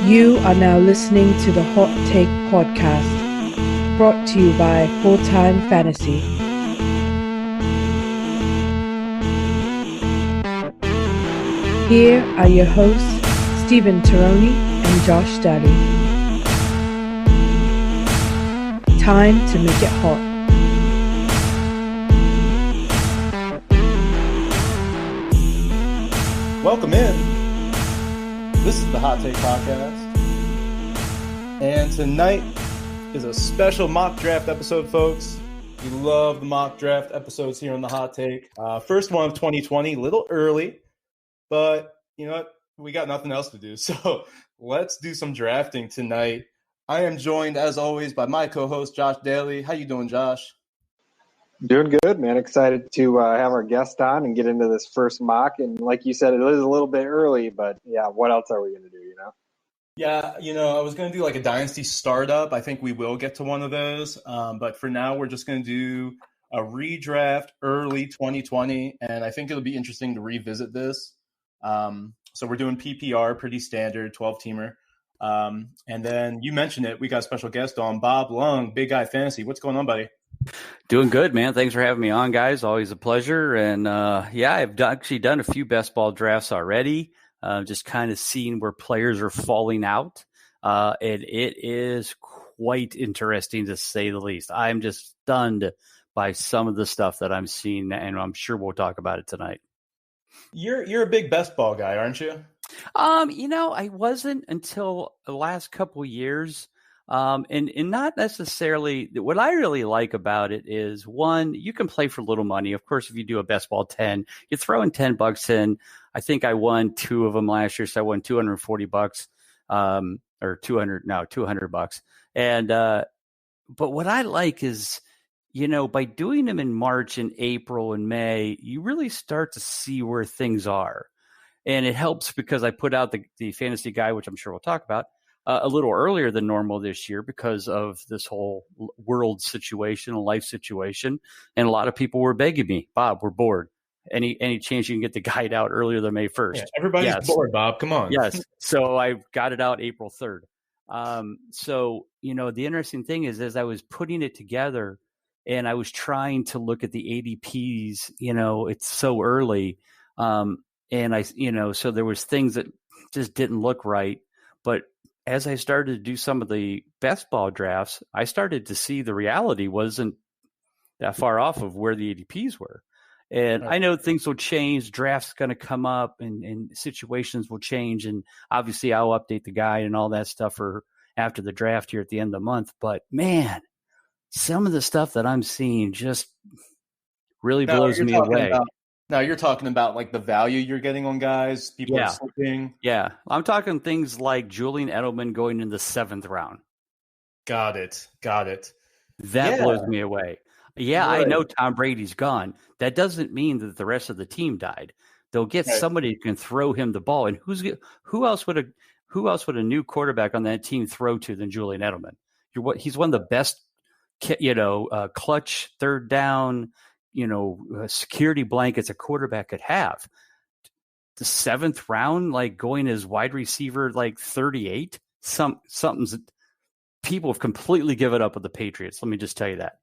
You are now listening to the Hot Take Podcast, brought to you by Full Time Fantasy. Here are your hosts, Stephen Tironi and Josh Daly. Time to make it hot. Welcome in. This is the Hot Take Podcast. And tonight is a special mock draft episode, folks. We love the mock draft episodes here on the Hot Take. First one of 2020, a little early, but you know what? We got nothing else to do. So let's do some drafting tonight. I am joined, as always, by my co-host, Josh Daly. How you doing, Josh? Doing good, man. Excited to have our guest on and get into this first mock. And like you said, it is a little bit early, but yeah, what else are we going to do, you know? Yeah, I was going to do like a dynasty startup. I think we will get to one of those. But for now, we're just going to do a redraft early 2020. And I think it'll be interesting to revisit this. So we're doing PPR, pretty standard, 12-teamer. And then you mentioned it. We got a special guest on, Bob Lung, Big Guy Fantasy. What's going on, buddy? Doing good, man. Thanks for having me on, guys. Always a pleasure. And I've actually done a few best ball drafts already, just kind of seeing where players are falling out. And it is quite interesting, to say the least. I'm just stunned by some of the stuff that I'm seeing, and I'm sure we'll talk about it tonight. You're a big best ball guy, aren't you? I wasn't until the last couple of years. And not necessarily. What I really like about it is, one, you can play for little money. Of course, if you do a best ball 10, you throw in $10 in. I think I won 2 of them last year, so I won $240, or $200. And but what I like is, by doing them in March and April and May, you really start to see where things are, and it helps because I put out the fantasy guide, which I'm sure we'll talk about, a little earlier than normal this year because of this whole world situation, life situation. And a lot of people were begging me, Bob, we're bored. Any chance you can get the guide out earlier than May 1st? Yeah, everybody's bored, Bob. Come on. Yes. So I got it out April 3rd. So, the interesting thing is, as I was putting it together and I was trying to look at the ADPs, it's so early. And so there was things that just didn't look right. But as I started to do some of the best ball drafts, I started to see the reality wasn't that far off of where the ADPs were. And I know things will change. Drafts going to come up and situations will change. And obviously I'll update the guide and all that stuff for after the draft here at the end of the month. But man, some of the stuff that I'm seeing just really blows me away. Now you're talking about like the value you're getting on guys. People are slipping. Yeah, I'm talking things like Julian Edelman going in the 7th round. Got it. That blows me away. Yeah, right. I know Tom Brady's gone. That doesn't mean that the rest of the team died. They'll get somebody who can throw him the ball. And who else would a new quarterback on that team throw to than Julian Edelman? He's one of the best, clutch third down, security blankets a quarterback could have. The 7th round, like going as wide receiver, like 38, something's people have completely given up with the Patriots. Let me just tell you that.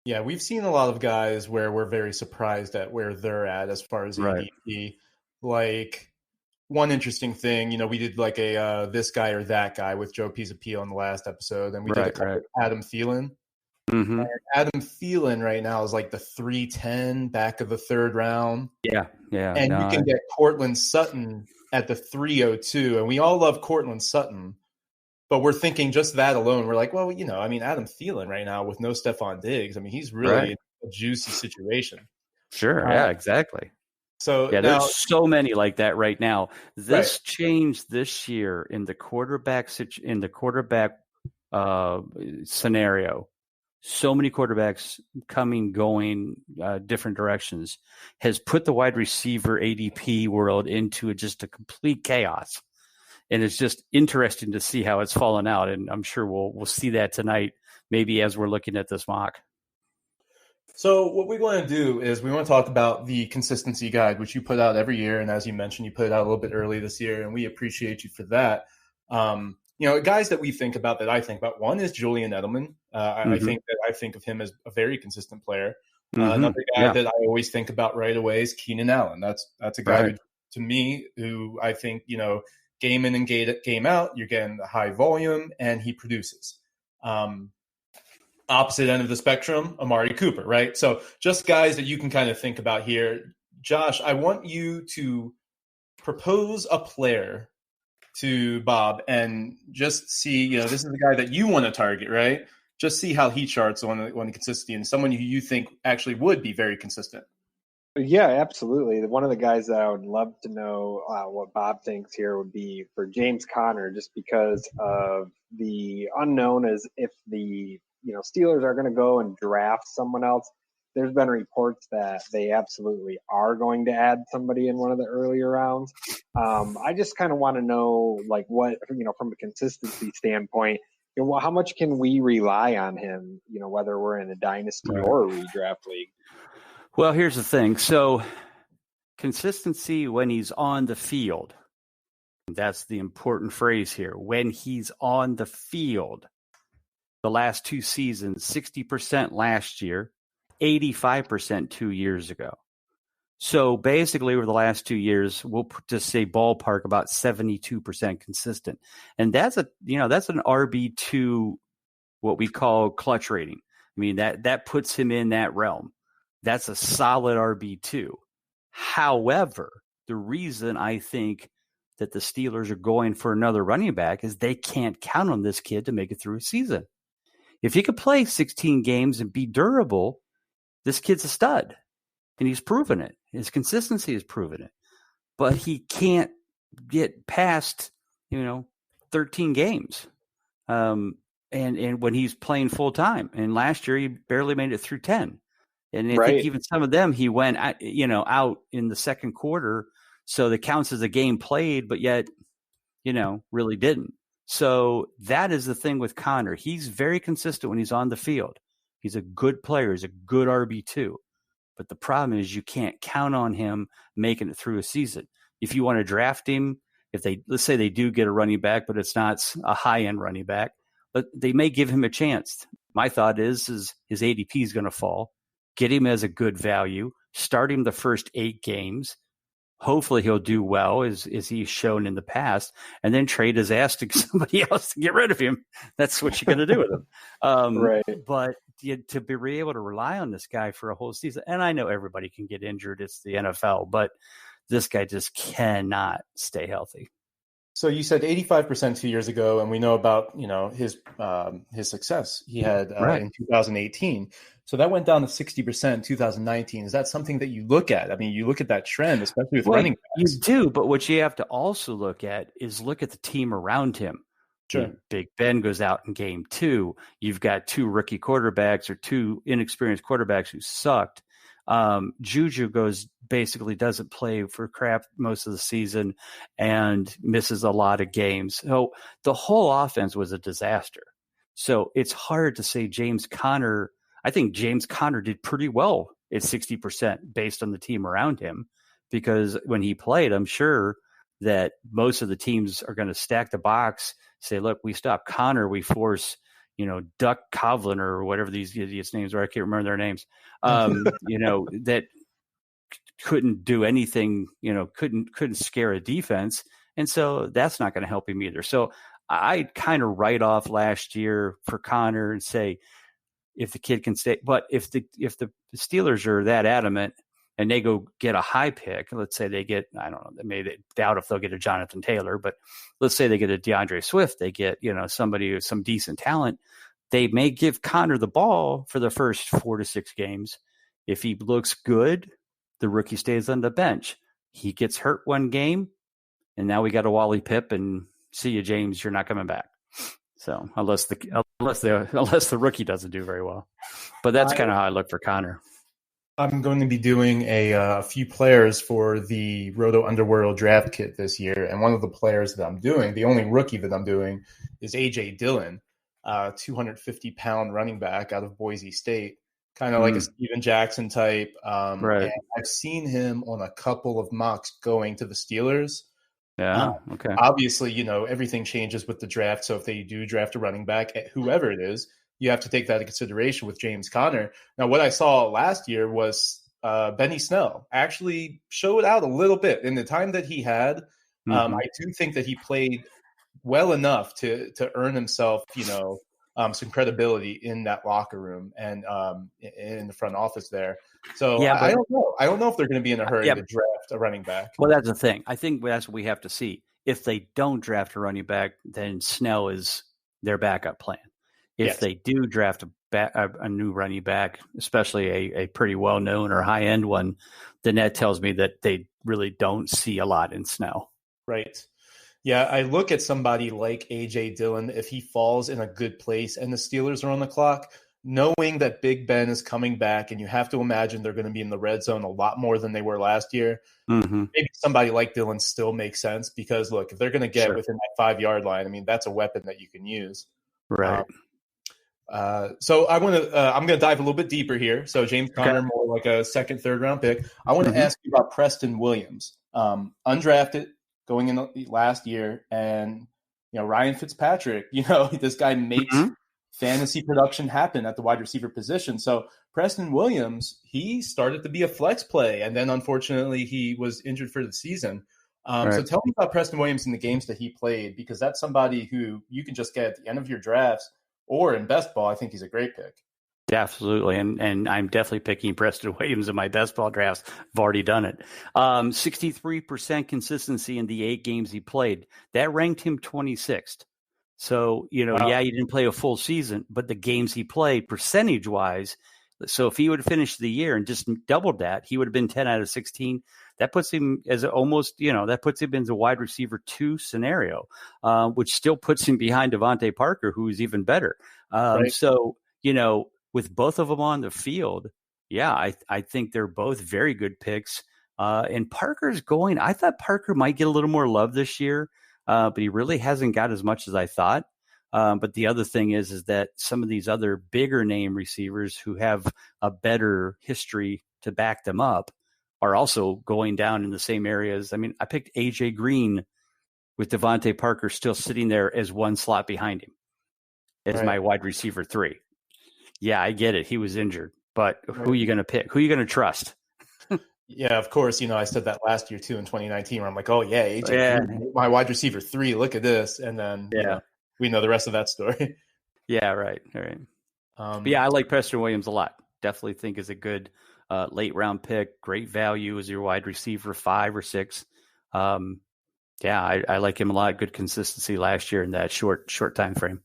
Yeah, we've seen a lot of guys where we're very surprised at where they're at as far as ADP. Like one interesting thing, we did like a this guy or that guy with Joe Pisapia on the last episode, and we did a couple with Adam Thielen. Mm-hmm. Adam Thielen right now is like the 310 back of the 3rd round. Yeah. And you can get Cortland Sutton at the 302, and we all love Cortland Sutton, but we're thinking just that alone. We're like, well, Adam Thielen right now with no Stephon Diggs, he's really in a juicy situation. Sure, yeah, exactly. So there's so many like that right now. This changed this year in the quarterback scenario. So many quarterbacks going different directions has put the wide receiver ADP world into just a complete chaos. And it's just interesting to see how it's fallen out. And I'm sure we'll see that tonight, maybe as we're looking at this mock. So what we want to do is we want to talk about the consistency guide, which you put out every year. And as you mentioned, you put it out a little bit early this year, and we appreciate you for that. Guys that we think about, that I think about. One is Julian Edelman. I think of him as a very consistent player. Another guy that I always think about right away is Keenan Allen. That's a guy who, to me, who I think, game in and game out, you're getting the high volume and he produces. Opposite end of the spectrum, Amari Cooper, right? So just guys that you can kind of think about here. Josh, I want you to propose a player to Bob and just see, this is the guy that you want to target, right? Just see how he charts on the consistency, and someone who you think actually would be very consistent. Yeah, absolutely. One of the guys that I would love to know what Bob thinks here would be for James Conner, just because of the unknown as if the Steelers are going to go and draft someone else. There's been reports that they absolutely are going to add somebody in one of the earlier rounds. I just kind of want to know, what, from a consistency standpoint, how much can we rely on him, whether we're in a dynasty or a redraft league? Well, here's the thing. So consistency when he's on the field, that's the important phrase here. When he's on the field, the last 2 seasons, 60% last year, 85% 2 years ago. So basically over the last 2 years, we'll just say ballpark about 72% consistent. And that's an RB2, what we call clutch rating. I mean, that puts him in that realm. That's a solid RB2. However, the reason I think that the Steelers are going for another running back is they can't count on this kid to make it through a season. If he could play 16 games and be durable, this kid's a stud. And he's proven it. His consistency has proven it. But he can't get past, 13 games. And when he's playing full time. And last year he barely made it through 10. And I think even some of them he went, out in the second quarter. So that counts as a game played, but yet, really didn't. So that is the thing with Conner. He's very consistent when he's on the field. He's a good player. He's a good RB2. But the problem is you can't count on him making it through a season. If you want to draft him, let's say they do get a running back, but it's not a high-end running back, but they may give him a chance. My thought is his ADP is going to fall. Get him as a good value. Start him the first 8 games. Hopefully he'll do well as he's shown in the past, and then trade his ass to somebody else to get rid of him. That's what you're going to do with him. But to be able to rely on this guy for a whole season, and I know everybody can get injured. It's the NFL, but this guy just cannot stay healthy. So you said 85% 2 years ago, and we know about his success he had in 2018. So that went down to 60% in 2019. Is that something that you look at? I mean, you look at that trend, especially with running backs. You do, but what you have to also look at is look at the team around him. Sure. Big Ben goes out in game 2. You've got 2 rookie quarterbacks or 2 inexperienced quarterbacks who sucked. Juju basically doesn't play for crap most of the season and misses a lot of games. So the whole offense was a disaster. So it's hard to say James Conner. I think James Conner did pretty well at 60% based on the team around him, because when he played, I'm sure that most of the teams are going to stack the box, say, look, we stop Conner, we force, Duck Coughlin or whatever these idiots' names are. I can't remember their names. That couldn't do anything, couldn't scare a defense. And so that's not going to help him either. So I kind of write off last year for Conner and say, if the kid can stay, but if the Steelers are that adamant and they go get a high pick, let's say they get, I don't know, they may doubt if they'll get a Jonathan Taylor, but let's say they get a DeAndre Swift, they get, somebody with some decent talent, they may give Conner the ball for the first 4 to 6 games. If he looks good, the rookie stays on the bench. He gets hurt one game, and now we got a Wally Pip, and see you, James, you're not coming back. So unless the rookie doesn't do very well, but that's kind of how I look for Conner. I'm going to be doing a few players for the Roto Underworld draft kit this year, and one of the players that I'm doing, the only rookie that I'm doing, is A.J. Dillon, 250-pound running back out of Boise State, kind of like a Steven Jackson type. And I've seen him on a couple of mocks going to the Steelers. Yeah. Okay. Obviously, everything changes with the draft. So if they do draft a running back, whoever it is, you have to take that into consideration with James Conner. Now, what I saw last year was Benny Snell actually showed out a little bit in the time that he had. I do think that he played well enough to earn himself, some credibility in that locker room and in the front office there. So Yeah, I don't know. I don't know if they're going to be in a hurry Yeah. to draft a running back. Well, that's the thing. I think that's what we have to see. If they don't draft a running back, then Snell is their backup plan. If Yes. they do draft a new running back, especially a pretty well-known or high-end one, then that tells me that they really don't see a lot in Snell. Right. Yeah, I look at somebody like A.J. Dillon, if he falls in a good place and the Steelers are on the clock, knowing that Big Ben is coming back, and you have to imagine they're going to be in the red zone a lot more than they were last year, maybe somebody like Dillon still makes sense because, look, if they're going to get within that 5-yard line, I mean, that's a weapon that you can use. Right. So I'm going to dive a little bit deeper here. So James Conner, more like a second, third round pick. I want to ask you about Preston Williams, undrafted going in last year, and Ryan Fitzpatrick. This guy makes fantasy production happen at the wide receiver position. So Preston Williams, he started to be a flex play, and then unfortunately he was injured for the season. So tell me about Preston Williams in the games that he played, because that's somebody who you can just get at the end of your drafts. Or in best ball, I think he's a great pick. Absolutely. And I'm definitely picking Preston Williams in my best ball drafts. I've already done it. 63% consistency in the 8 games he played. That ranked him 26th. So, he didn't play a full season, but the games he played percentage-wise, so if he would have finished the year and just doubled that, he would have been 10 out of 16. That puts him as almost, that puts him in the wide receiver 2 scenario, which still puts him behind Devontae Parker, who is even better. So, with both of them on the field, I think they're both very good picks. And Parker's going, I thought Parker might get a little more love this year, but he really hasn't got as much as I thought. But the other thing is that some of these other bigger name receivers who have a better history to back them up are also going down in the same areas. I mean, I picked A.J. Green with Devontae Parker still sitting there as one slot behind him as my wide receiver 3. Yeah, I get it. He was injured, but who are you going to pick? Who are you going to trust? Yeah, of course. I said that last year too in 2019 where I'm like, oh yeah, A.J. Green, my wide receiver 3, look at this. And then we know the rest of that story. Yeah, right. All right. But I like Preston Williams a lot. Definitely think is a good late round pick. Great value as your wide receiver 5 or 6. I like him a lot. Good consistency last year in that short time frame.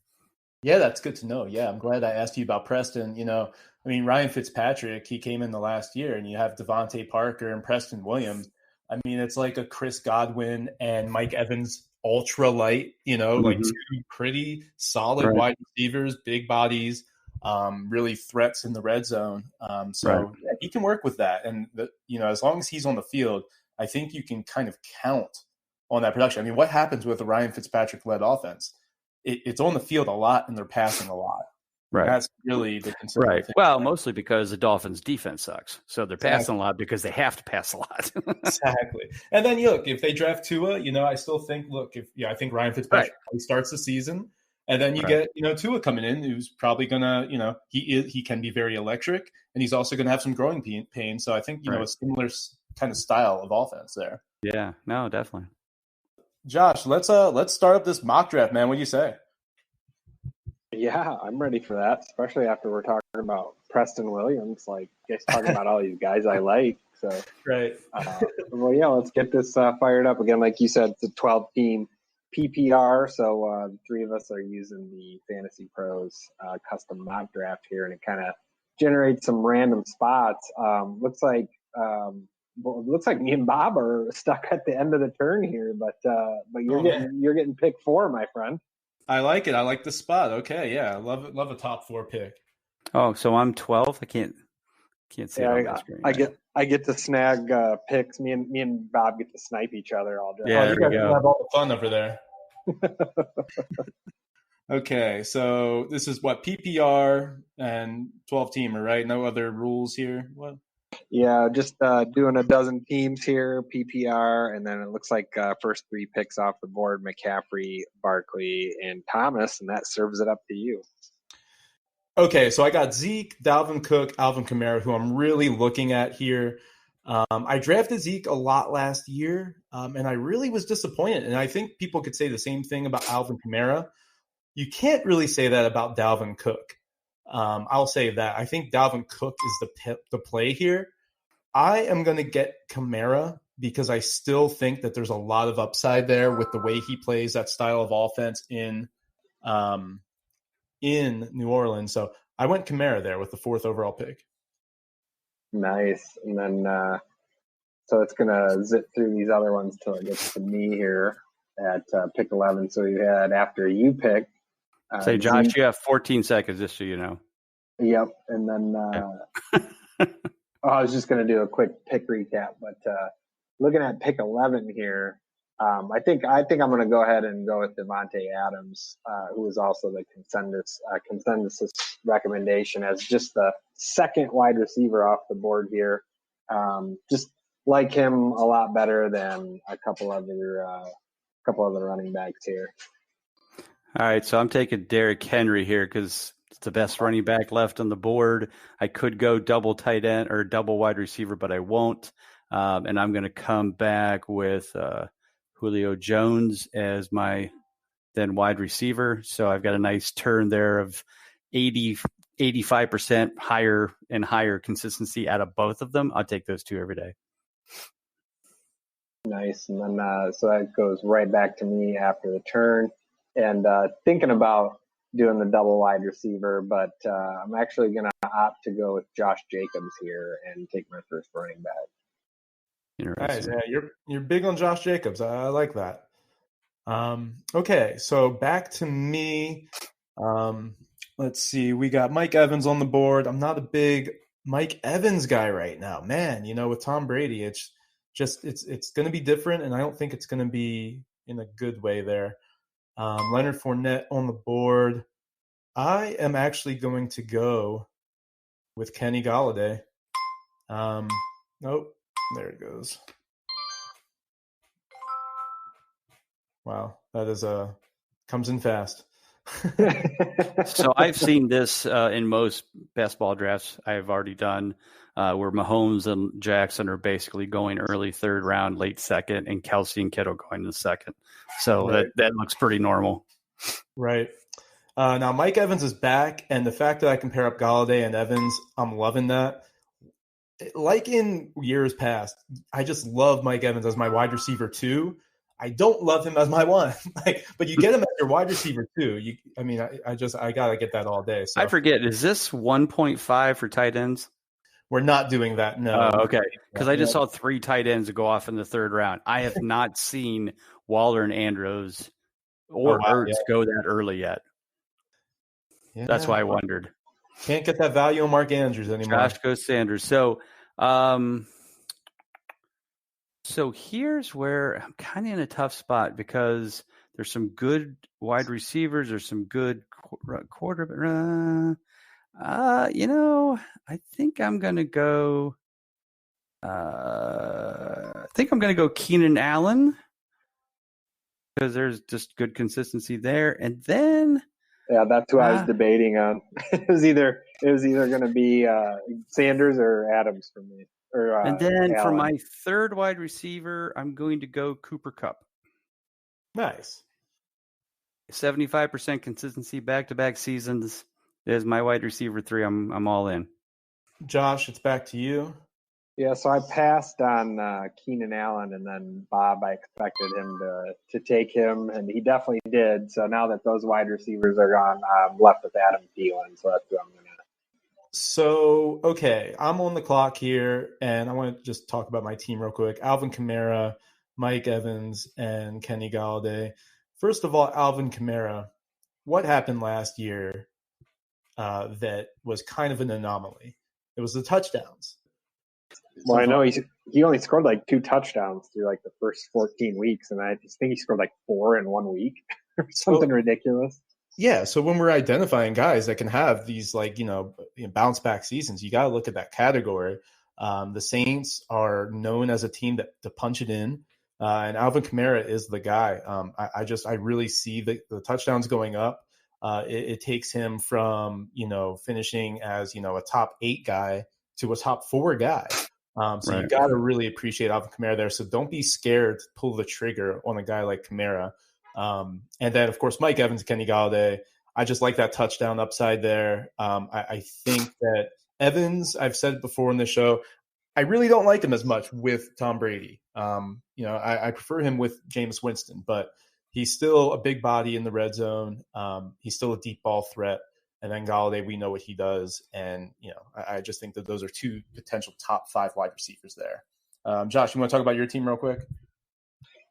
Yeah, that's good to know. Yeah, I'm glad I asked you about Preston. Ryan Fitzpatrick, he came in the last year, and you have Devontae Parker and Preston Williams. I mean, it's like a Chris Godwin and Mike Evans ultra light, like 2 pretty solid wide receivers, big bodies, really threats in the red zone. He can work with that. And, as long as he's on the field, I think you can kind of count on that production. I mean, what happens with a Ryan Fitzpatrick-led offense? It's on the field a lot, and they're passing a lot. Right. That's really the concern. Right. Well, mostly because the Dolphins' defense sucks. So they're passing a lot because they have to pass a lot. Exactly. And then, look, if they draft Tua, I still think, I think Ryan Fitzpatrick starts the season. And then you get, Tua coming in, who's probably going to, he can be very electric, and he's also going to have some growing pain. So I think, a similar kind of style of offense there. Yeah, no, definitely. Josh, let's start up this mock draft, man. What do you say? Yeah, I'm ready for that, especially after we're talking about Preston Williams. Like, just talking about all these guys I like. So, right. Let's get this fired up again. Like you said, it's a 12-team PPR. So, the 3 of us are using the Fantasy Pros custom mock draft here, and it kind of generates some random spots. Looks like me and Bob are stuck at the end of the turn here, but you're getting pick 4, my friend. I like it. I like the spot. Okay, yeah, I love it. Love a top 4 pick. Oh, so I'm 12. I can't see it on my screen. I get to snag picks. Me and Bob get to snipe each other all day. Yeah, you guys have all the fun over there. Okay, so this is what PPR and 12-teamer, right? No other rules here. What? Yeah, just doing a dozen teams here, PPR, and then it looks like first 3 picks off the board: McCaffrey, Barkley, and Thomas, and that serves it up to you. Okay, so I got Zeke, Dalvin Cook, Alvin Kamara, who I'm really looking at here. I drafted Zeke a lot last year, and I really was disappointed. And I think people could say the same thing about Alvin Kamara. You can't really say that about Dalvin Cook. I'll say that. I think Dalvin Cook is the play here. I am going to get Kamara because I still think that there's a lot of upside there with the way he plays that style of offense in New Orleans. So I went Kamara there with the 4th overall pick. Nice. And then so it's going to zip through these other ones till it gets to me here at pick 11. So you had after you pick. Say, Josh, Zeke. You have 14 seconds, just so you know. Yep. And then I was just going to do a quick pick recap, but looking at pick 11 here, I think I'm going to go ahead and go with Devontae Adams, who is also the consensus recommendation as just the 2nd wide receiver off the board here. Just like him a lot better than a couple other running backs here. All right, so I'm taking Derrick Henry here because it's the best running back left on the board. I could go double tight end or double wide receiver, but I won't. And I'm going to come back with Julio Jones as my then wide receiver. So I've got a nice turn there of 85% higher and higher consistency out of both of them. I'll take those 2 every day. Nice. And then so that goes right back to me after the turn. And thinking about doing the double wide receiver, but I'm actually going to opt to go with Josh Jacobs here and take my first running back. Nice. Yeah, you're big on Josh Jacobs. I like that. Okay, so back to me. Let's see. We got Mike Evans on the board. I'm not a big Mike Evans guy right now. Man, with Tom Brady, it's going to be different, and I don't think it's going to be in a good way there. Leonard Fournette on the board. I am actually going to go with Kenny Golladay. Nope. There it goes. Wow. That is comes in fast. So I've seen this in most best ball drafts I've already done where Mahomes and Jackson are basically going early 3rd round, late 2nd, and Kelsey and Kittle going in the 2nd. So right. that looks pretty normal. Right. Now Mike Evans is back, and the fact that I can pair up Golladay and Evans, I'm loving that. Like in years past, I just love Mike Evans as my wide receiver 2. I don't love him as my 1. But you get him as your wide receiver 2. I gotta get that all day. So. I forget. Is this 1.5 for tight ends? We're not doing that. No. Oh, okay. Because I just saw 3 tight ends go off in the 3rd round. I have not seen Waller and Andrews or Ertz go that early yet. Yeah. That's why I wondered. Can't get that value on Mark Andrews anymore. Josh goes Sanders. So here's where I'm kind of in a tough spot because there's some good wide receivers. There's some good quarterback. I think I'm going to go. Keenan Allen because there's just good consistency there, and then. Yeah, that's who I was debating on. It was either going to be Sanders or Adams for me. And then Allen. For my 3rd wide receiver, I'm going to go Cooper Kupp. Nice. 75% consistency back-to-back seasons is my wide receiver 3. I'm all in. Josh, it's back to you. Yeah, so I passed on Keenan Allen, and then Bob, I expected him to take him, and he definitely did. So now that those wide receivers are gone, I'm left with Adam Thielen, so that's who I'm going to. So, okay, I'm on the clock here, and I want to just talk about my team real quick. Alvin Kamara, Mike Evans, and Kenny Golladay. First of all, Alvin Kamara, what happened last year that was kind of an anomaly? It was the touchdowns. Well, I know he only scored like 2 touchdowns through like the first 14 weeks, and I just think he scored like 4 in 1 week or something ridiculous. Yeah, so when we're identifying guys that can have these bounce back seasons, you got to look at that category. The Saints are known as a team to punch it in. And Alvin Kamara is the guy. I really see the touchdowns going up. It takes him from, finishing as, a top 8 guy to a top 4 guy. So Right. you got to really appreciate Alvin Kamara there. So don't be scared to pull the trigger on a guy like Kamara. And then, of course, Mike Evans, Kenny Galladay. I just like that touchdown upside there. I think that Evans, I've said it before in the show, I really don't like him as much with Tom Brady. I prefer him with Jameis Winston, but he's still a big body in the red zone. He's still a deep ball threat. And then Galladay, we know what he does. And, I just think that those are 2 potential top 5 wide receivers there. Josh, you want to talk about your team real quick?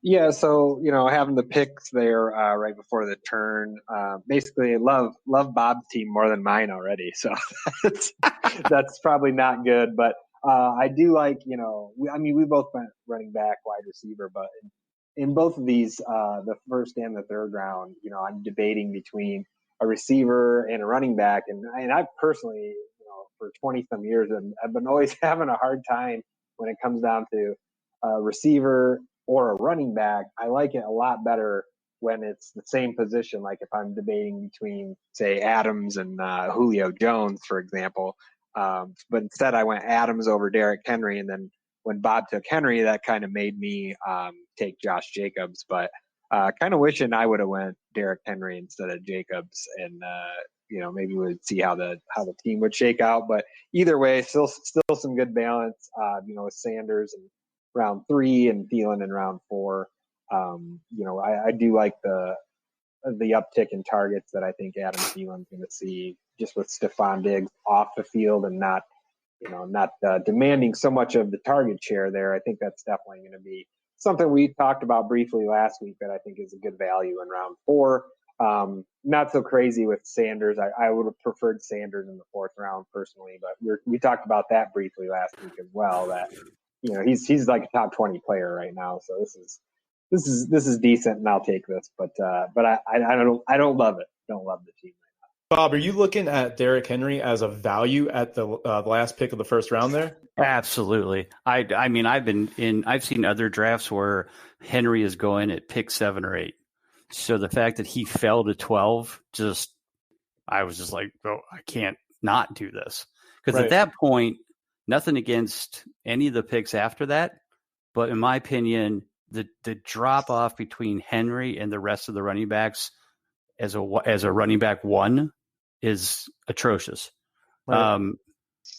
Yeah, so having the picks there right before the turn, basically love Bob's team more than mine already. So that's probably not good. But I do like, we both went running back, wide receiver, but in both of these, the first and the third round, I'm debating between a receiver and a running back, and I personally, for 20 some years, I've been always having a hard time when it comes down to a receiver or a running back. I like it a lot better when it's the same position. Like if I'm debating between, say, Adams and Julio Jones, for example. But instead I went Adams over Derrick Henry. And then when Bob took Henry, that kind of made me take Josh Jacobs. But kind of wishing I would have went Derrick Henry instead of Jacobs. And, maybe we'd see how the team would shake out. But either way, still some good balance, with Sanders and round 3 and Thielen in round 4. I do like the uptick in targets that I think Adam Thielen's going to see just with Stephon Diggs off the field and not demanding so much of the target share there. I think that's definitely going to be something we talked about briefly last week that I think is a good value in round 4. Not so crazy with Sanders. I would have preferred Sanders in the 4th round personally, but we talked about that briefly last week as well, that he's like a top 20 player right now. So this is decent, and I'll take this. But I don't love it. Don't love the team right now. Bob, are you looking at Derrick Henry as a value at the last pick of the first round there? Absolutely. I've seen other drafts where Henry is going at pick 7 or 8. So the fact that he fell to 12, I was just like, oh, I can't not do this. Because at that point, nothing against any of the picks after that, but in my opinion, the drop off between Henry and the rest of the running backs as a running back 1 is atrocious. Right.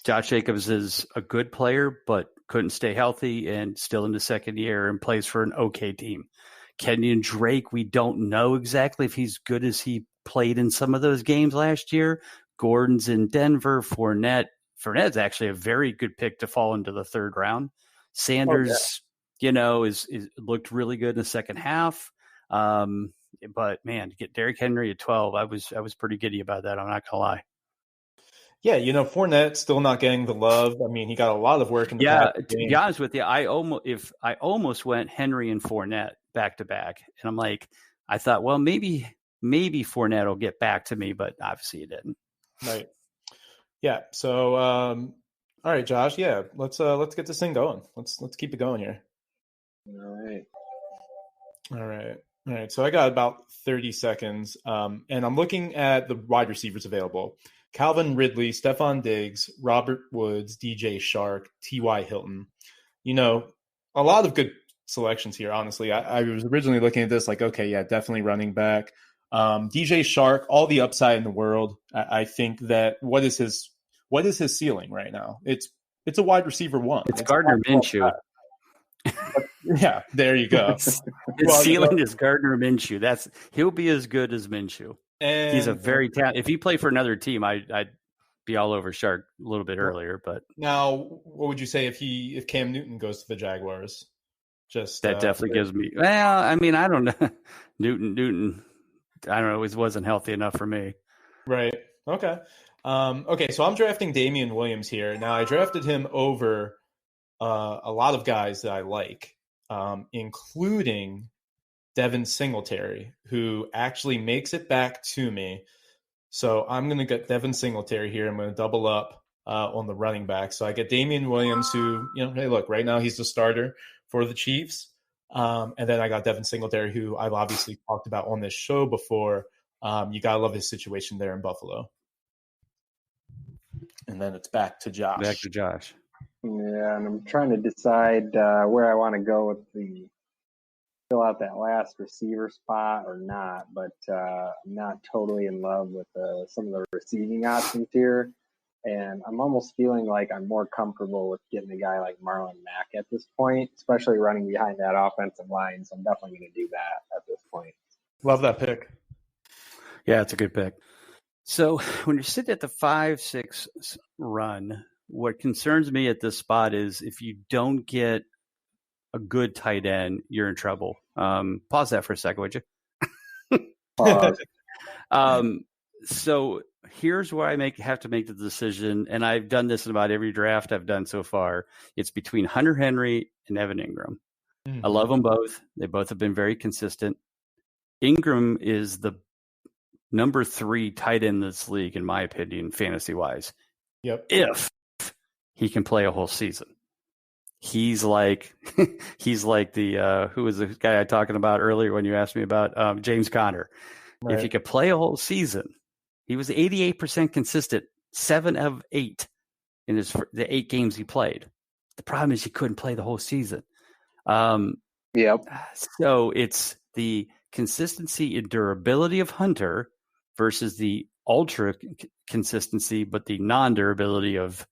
Josh Jacobs is a good player, but couldn't stay healthy and still in the second year and plays for an okay team. Kenyon Drake, we don't know exactly if he's good as he played in some of those games last year. Gordon's in Denver. Fournette's actually a very good pick to fall into the 3rd round. Sanders, is looked really good in the second half. But man, to get Derrick Henry at 12, I was pretty giddy about that. I'm not gonna lie. Yeah, Fournette still not getting the love. I mean, he got a lot of work in the past game. To be honest with you, I almost went Henry and Fournette back to back, and I'm like, I thought, well, maybe Fournette will get back to me, but obviously he didn't. Right. Yeah. So, all right, Josh. Yeah, let's get this thing going. Let's keep it going here. All right. So I got about 30 seconds, and I'm looking at the wide receivers available: Calvin Ridley, Stephon Diggs, Robert Woods, DJ Shark, T.Y. Hilton. A lot of good selections here. Honestly, I was originally looking at this like, okay, yeah, definitely running back. DJ Shark, all the upside in the world. I think that what is his ceiling right now? It's a wide receiver 1. It's Gardner Minshew. Yeah, there you go. His ceiling is Gardner Minshew. He'll be as good as Minshew. And he's a very talented. If he played for another team, I'd be all over Shark a little bit earlier. But now, what would you say if Cam Newton goes to the Jaguars? Definitely gives me. Well, I mean, I don't know. Newton. I don't know. It wasn't healthy enough for me. Right. Okay. So I'm drafting Damian Williams here. Now, I drafted him over a lot of guys that I like, including Devin Singletary, who actually makes it back to me. So I'm going to get Devin Singletary here. I'm going to double up on the running back. So I get Damian Williams, who, hey, look, right now he's the starter for the Chiefs. And then I got Devin Singletary, who I've obviously talked about on this show before. You got to love his situation there in Buffalo. And then it's back to Josh. Yeah, and I'm trying to decide where I want to go with fill out that last receiver spot or not, but I'm not totally in love with some of the receiving options here. And I'm almost feeling like I'm more comfortable with getting a guy like Marlon Mack at this point, especially running behind that offensive line. So I'm definitely going to do that at this point. Love that pick. Yeah, it's a good pick. So when you're sitting at the 5-6 run, what concerns me at this spot is if you don't get a good tight end, you're in trouble. Pause that for a second, would you? Pause. So here's where I have to make the decision, and I've done this in about every draft I've done so far. It's between Hunter Henry and Evan Ingram. I love them both. They both have been very consistent. Ingram is the number 3 tight end in this league, in my opinion, fantasy-wise. Yep. If he can play a whole season. He's like the who was the guy I talking about earlier when you asked me about James Conner. Right. If he could play a whole season, he was 88% consistent, 7 of 8 in the 8 games he played. The problem is he couldn't play the whole season. Yep. So it's the consistency and durability of Hunter versus the ultra consistency, but the non-durability of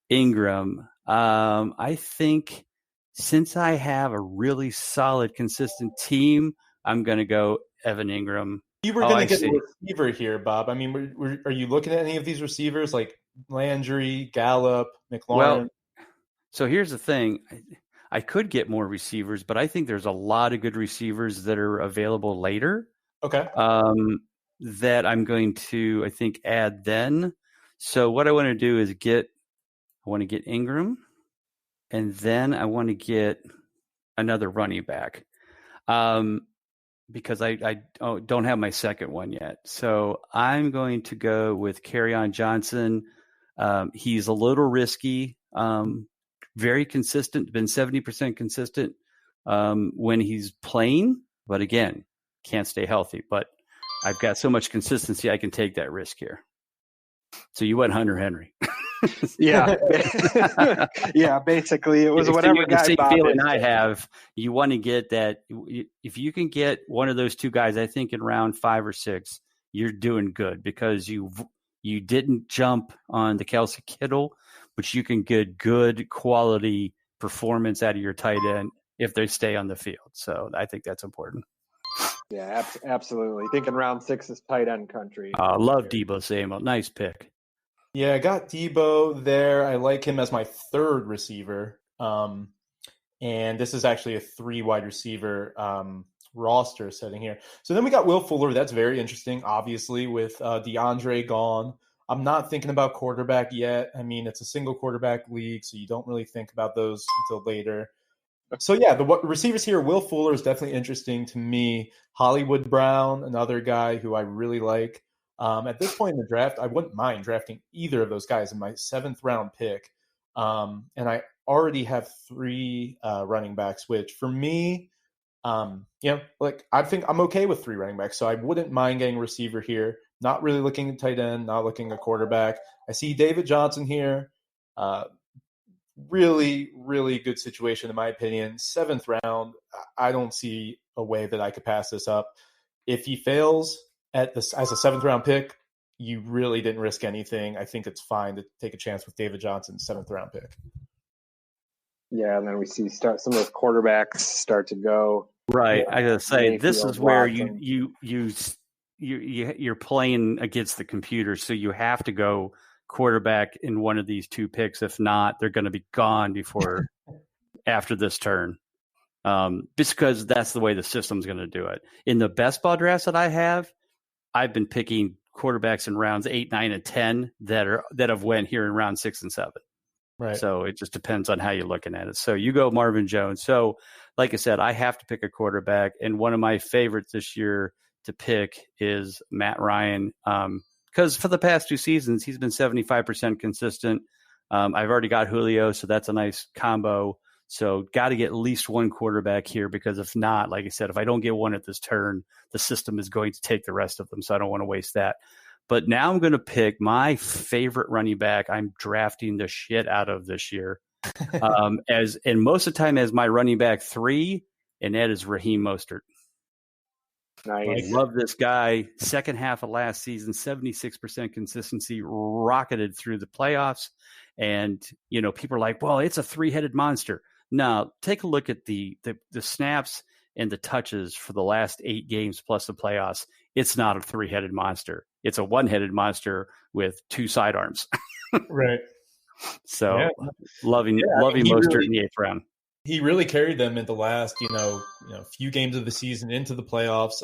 Ingram. I think since I have a really solid, consistent team, I'm going to go Evan Ingram. You were going to get a receiver here, Bob. I mean, are you looking at any of these receivers like Landry, Gallup, McLaurin? Well, so here's the thing. I could get more receivers, but I think there's a lot of good receivers that are available later. Okay. That I'm going to, I think, add then. So what I want to do is I want to get Ingram, and then I want to get another running back. Because I don't have my second one yet. So I'm going to go with Kerryon Johnson. He's a little risky, very consistent, been 70% consistent when he's playing, but again, can't stay healthy. But I've got so much consistency, I can take that risk here. So you went Hunter Henry. Yeah. Yeah, basically it was whatever guy the Bob feeling is. I have. You want to get that. If you can get one of those two guys, I think in round 5 or 6, you're doing good because you didn't jump on the Kelsey Kittle, but you can get good quality performance out of your tight end if they stay on the field. So I think that's important. Yeah, absolutely. Thinking round 6 is tight end country. I love Deebo Samuel. Nice pick. Yeah, I got Deebo there. I like him as my 3rd receiver. And this is actually a 3 wide receiver roster setting here. So then we got Will Fuller. That's very interesting, obviously, with DeAndre gone. I'm not thinking about quarterback yet. I mean, it's a single quarterback league, so you don't really think about those until later. So, yeah, the receivers here, Will Fuller is definitely interesting to me. Hollywood Brown, another guy who I really like. At this point in the draft, I wouldn't mind drafting either of those guys in my 7th round pick. And I already have 3 running backs, which for me, I think I'm okay with 3 running backs. So I wouldn't mind getting a receiver here. Not really looking at tight end, not looking at quarterback. I see David Johnson here. Really, really good situation in my opinion. 7th round, I don't see a way that I could pass this up. If he fails as a 7th round pick, you really didn't risk anything. I think it's fine to take a chance with David Johnson, 7th round pick. Yeah, and then we see some of those quarterbacks start to go. Right. I gotta say, this is where you're playing against the computer, so you have to go quarterback in one of these 2 picks. If not, they're going to be gone before after this turn. Because that's the way the system's going to do it. In the best ball drafts that I have, I've been picking quarterbacks in rounds 8, 9, and 10 that have went here in round 6 and 7. Right. So it just depends on how you're looking at it. So you go Marvin Jones. So like I said, I have to pick a quarterback, and one of my favorites this year to pick is Matt Ryan. because for the past 2 seasons, he's been 75% consistent. I've already got Julio, so that's a nice combo. So got to get at least one quarterback here, because if not, like I said, if I don't get one at this turn, the system is going to take the rest of them. So I don't want to waste that. But now I'm going to pick my favorite running back I'm drafting the shit out of this year. And most of the time as my running back 3, and that is Raheem Mostert. Nice. I love this guy. Second half of last season, 76% consistency, rocketed through the playoffs. And, people are like, well, it's a 3-headed monster. Now, take a look at the snaps and the touches for the last 8 games plus the playoffs. It's not a 3-headed monster. It's a 1-headed monster with 2 sidearms. Right. So loving Mostert in the 8th round. He really carried them in the last, few games of the season into the playoffs.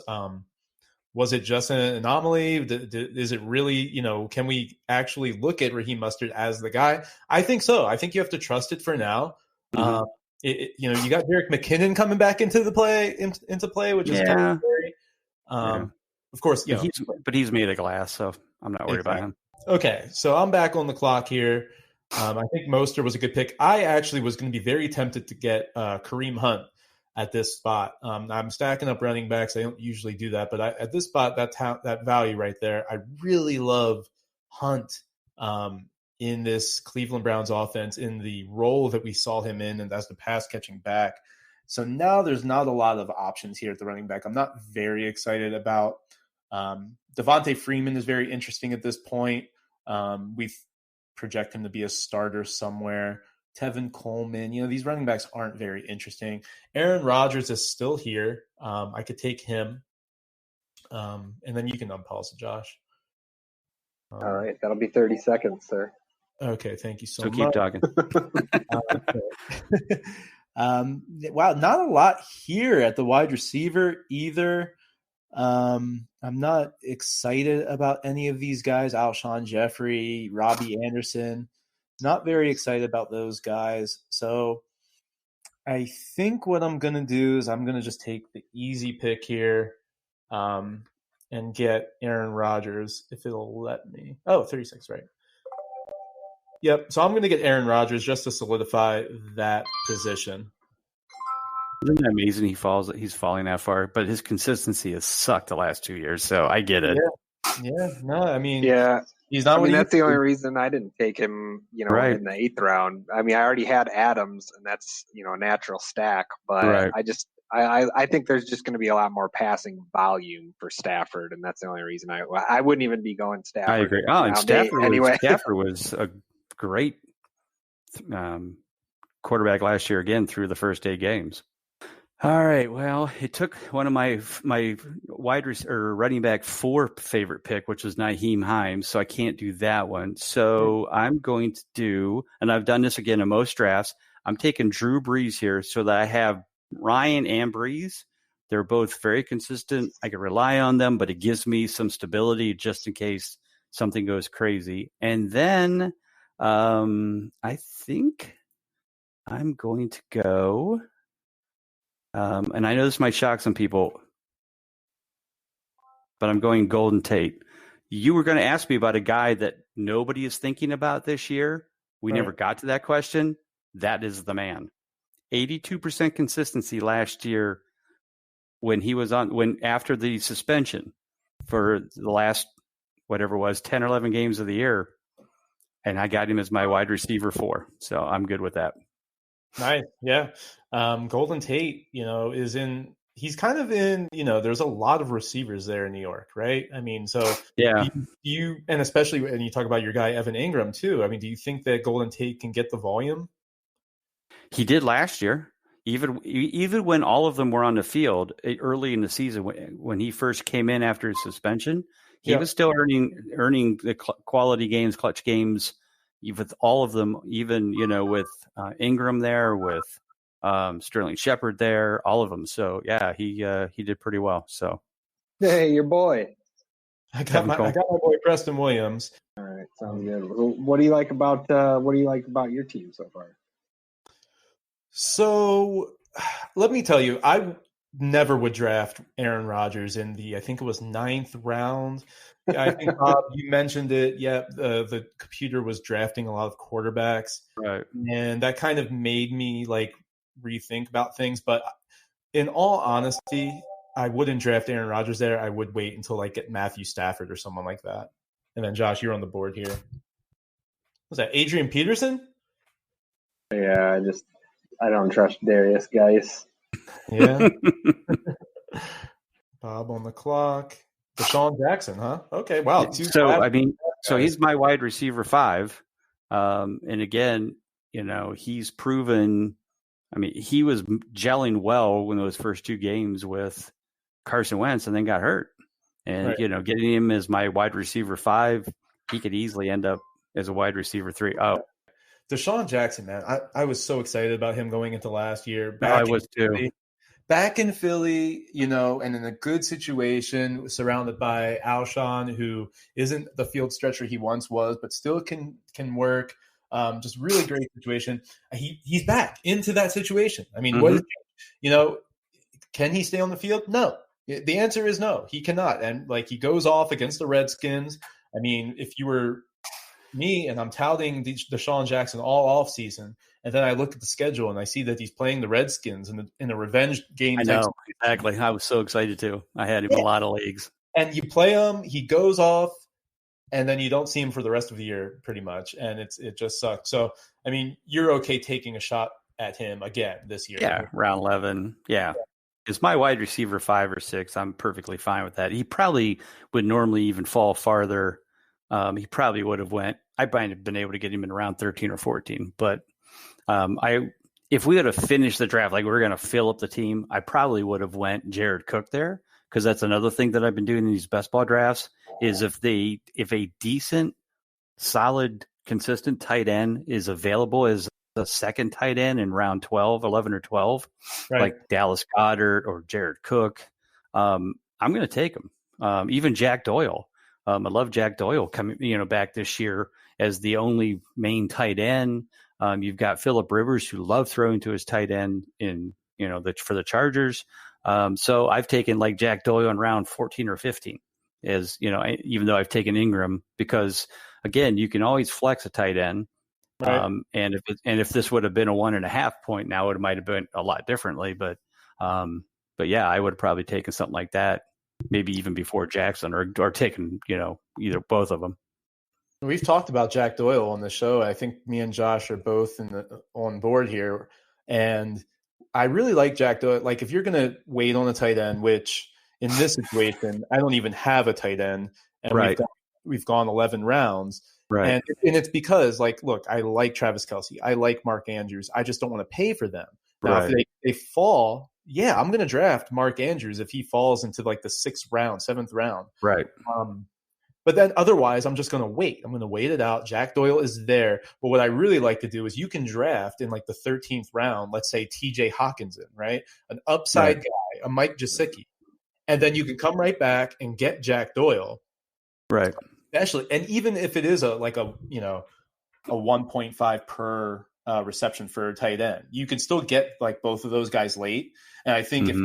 Was it just an anomaly? Is it really, can we actually look at Raheem Mostert as the guy? I think so. I think you have to trust it for now. Mm-hmm. You got Derek McKinnon coming back into play, which is kind of scary. Of course, but he's made of glass, so I'm not worried about him. Okay, so I'm back on the clock here. I think Mostert was a good pick. I actually was going to be very tempted to get Kareem Hunt at this spot. I'm stacking up running backs. I don't usually do that, but at this spot, that value right there, I really love Hunt in this Cleveland Browns offense, in the role that we saw him in, and as the pass catching back. So now there's not a lot of options here at the running back. I'm not very excited about. Devontae Freeman is very interesting at this point. We project him to be a starter somewhere. Tevin Coleman, these running backs aren't very interesting. Aaron Rodgers is still here. I could take him. And then you can unpause it, Josh. All right. That'll be 30 seconds, sir. Okay. Thank you so much. Keep talking. Wow. Not a lot here at the wide receiver either. I'm not excited about any of these guys. Alshon Jeffrey, Robbie Anderson. Not very excited about those guys. So I think what I'm going to do is I'm going to just take the easy pick here and get Aaron Rodgers if it'll let me. Oh, 36, right. Yep. So I'm going to get Aaron Rodgers just to solidify that position. Isn't that amazing? He's falling that far, but his consistency has sucked the last 2 years. So I get it. Yeah. No, I mean, he's not. That's the only reason I didn't take him. In the 8th round. I mean, I already had Adams, and that's a natural stack. But I think there's just going to be a lot more passing volume for Stafford, and that's the only reason I wouldn't even be going Stafford. I agree. And Stafford was a great quarterback last year again through the first 8 games. All right. Well, it took one of my running back 4 favorite pick, which was Nyheim Hines, so I can't do that one. So I'm going to do, and I've done this again in most drafts, I'm taking Drew Brees here so that I have Ryan and Brees. They're both very consistent. I can rely on them, but it gives me some stability just in case something goes crazy. And then I think I'm going to go. And I know this might shock some people, but I'm going Golden Tate. You were going to ask me about a guy that nobody is thinking about this year. We never got to that question. That is the man. 82% consistency last year after the suspension for the last, whatever it was, 10 or 11 games of the year. And I got him as my wide receiver 4. So I'm good with that. Nice. Yeah. Golden Tate, he's kind of in, there's a lot of receivers there in New York, right? I mean, so you and especially when you talk about your guy, Evan Ingram too. I mean, do you think that Golden Tate can get the volume? He did last year, even when all of them were on the field early in the season, when he first came in after his suspension, he was still earning the quality games, clutch games, with all of them, even, with Ingram there, with Sterling Shepard there, all of them. So he did pretty well. So, hey, your boy. I got my boy Preston Williams. All right, sounds good. What do you like about your team so far? So, let me tell you, never would draft Aaron Rodgers in I think it was 9th round. I think, Bob, you mentioned it. Yeah, the computer was drafting a lot of quarterbacks. Right. And that kind of made me like rethink about things. But in all honesty, I wouldn't draft Aaron Rodgers there. I would wait until like get Matthew Stafford or someone like that. And then Josh, you're on the board here. Was that Adrian Peterson? Yeah, I don't trust Darius, guys. Yeah. Bob on the clock. Deshaun Jackson, huh? Okay, wow. So he's my wide receiver 5. And again, he's proven, he was gelling well in those first 2 games with Carson Wentz and then got hurt. And, right. Getting him as my wide receiver 5, he could easily end up as a wide receiver 3. Oh, Deshaun Jackson, man. I was so excited about him going into last year. I was too. Back in Philly, and in a good situation, surrounded by Alshon, who isn't the field stretcher he once was, but still can work. Just really great situation. He's back into that situation. What is, can he stay on the field? No. The answer is no. He cannot. And he goes off against the Redskins. If you were me and I'm touting Deshaun Jackson all offseason, and then I look at the schedule and I see that he's playing the Redskins in a revenge game. I know, exactly. I was so excited too. I had him in a lot of leagues. And you play him, he goes off, and then you don't see him for the rest of the year pretty much. And it just sucks. So, you're okay taking a shot at him again this year. Yeah, round 11. Yeah. It's my wide receiver 5 or 6. I'm perfectly fine with that. He probably would normally even fall farther. He probably would have I might have been able to get him in around 13 or 14, but if we would have finished the draft, like we're going to fill up the team, I probably would have went Jared Cook there, because that's another thing that I've been doing in these best ball drafts is if a decent, solid, consistent tight end is available as a second tight end in round 11 or 12, right, like Dallas Goedert or Jared Cook, I'm going to take him. Even Jack Doyle. I love Jack Doyle coming, back this year as the only main tight end. You've got Phillip Rivers, who loved throwing to his tight end for the Chargers. So I've taken like Jack Doyle in round 14 or 15, even though I've taken Ingram, because again, you can always flex a tight end. Right. And if this would have been a 1.5 point, now it might have been a lot differently. But yeah, I would have probably taken something like that, maybe even before Jackson, or taken either both of them. We've talked about Jack Doyle on the show. I think me and Josh are both on board here. And I really like Jack Doyle. Like, if you're going to wait on a tight end, which in this situation, I don't even have a tight end. And right. we've gone 11 rounds. Right. And it's because, look, I like Travis Kelce. I like Mark Andrews. I just don't want to pay for them. Now, right. If they fall, yeah, I'm going to draft Mark Andrews if he falls into the 6th round, 7th round. Right. But then otherwise, I'm just going to wait. I'm going to wait it out. Jack Doyle is there. But what I really like to do is you can draft in the 13th round, let's say TJ Hawkinson, right? An upside guy, a Mike Gesicki. And then you can come right back and get Jack Doyle. Right. Especially, and even if it is a 1.5 per reception for a tight end, you can still get both of those guys late. And I think if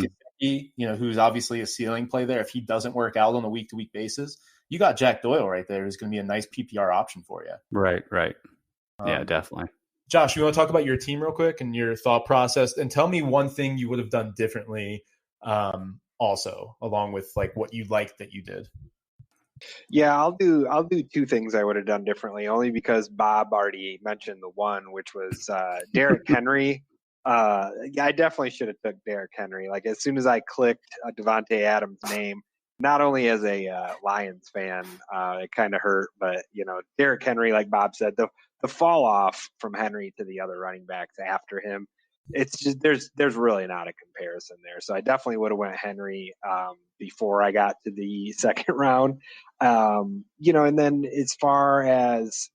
Gesicki, who's obviously a ceiling play there, if he doesn't work out on a week-to-week basis, you got Jack Doyle right there, who's going to be a nice PPR option for you. Right. Yeah, definitely. Josh, you want to talk about your team real quick and your thought process, and tell me one thing you would have done differently, also, along with what you liked that you did. Yeah, I'll do 2 things I would have done differently, only because Bob already mentioned the one, which was Derrick Henry. I definitely should have took Derrick Henry. As soon as I clicked Devontae Adams' name, not only as a Lions fan, it kind of hurt, but Derrick Henry, like Bob said, the fall off from Henry to the other running backs after him, it's just there's really not a comparison there. So I definitely would have went Henry before I got to the 2nd round. And then as far as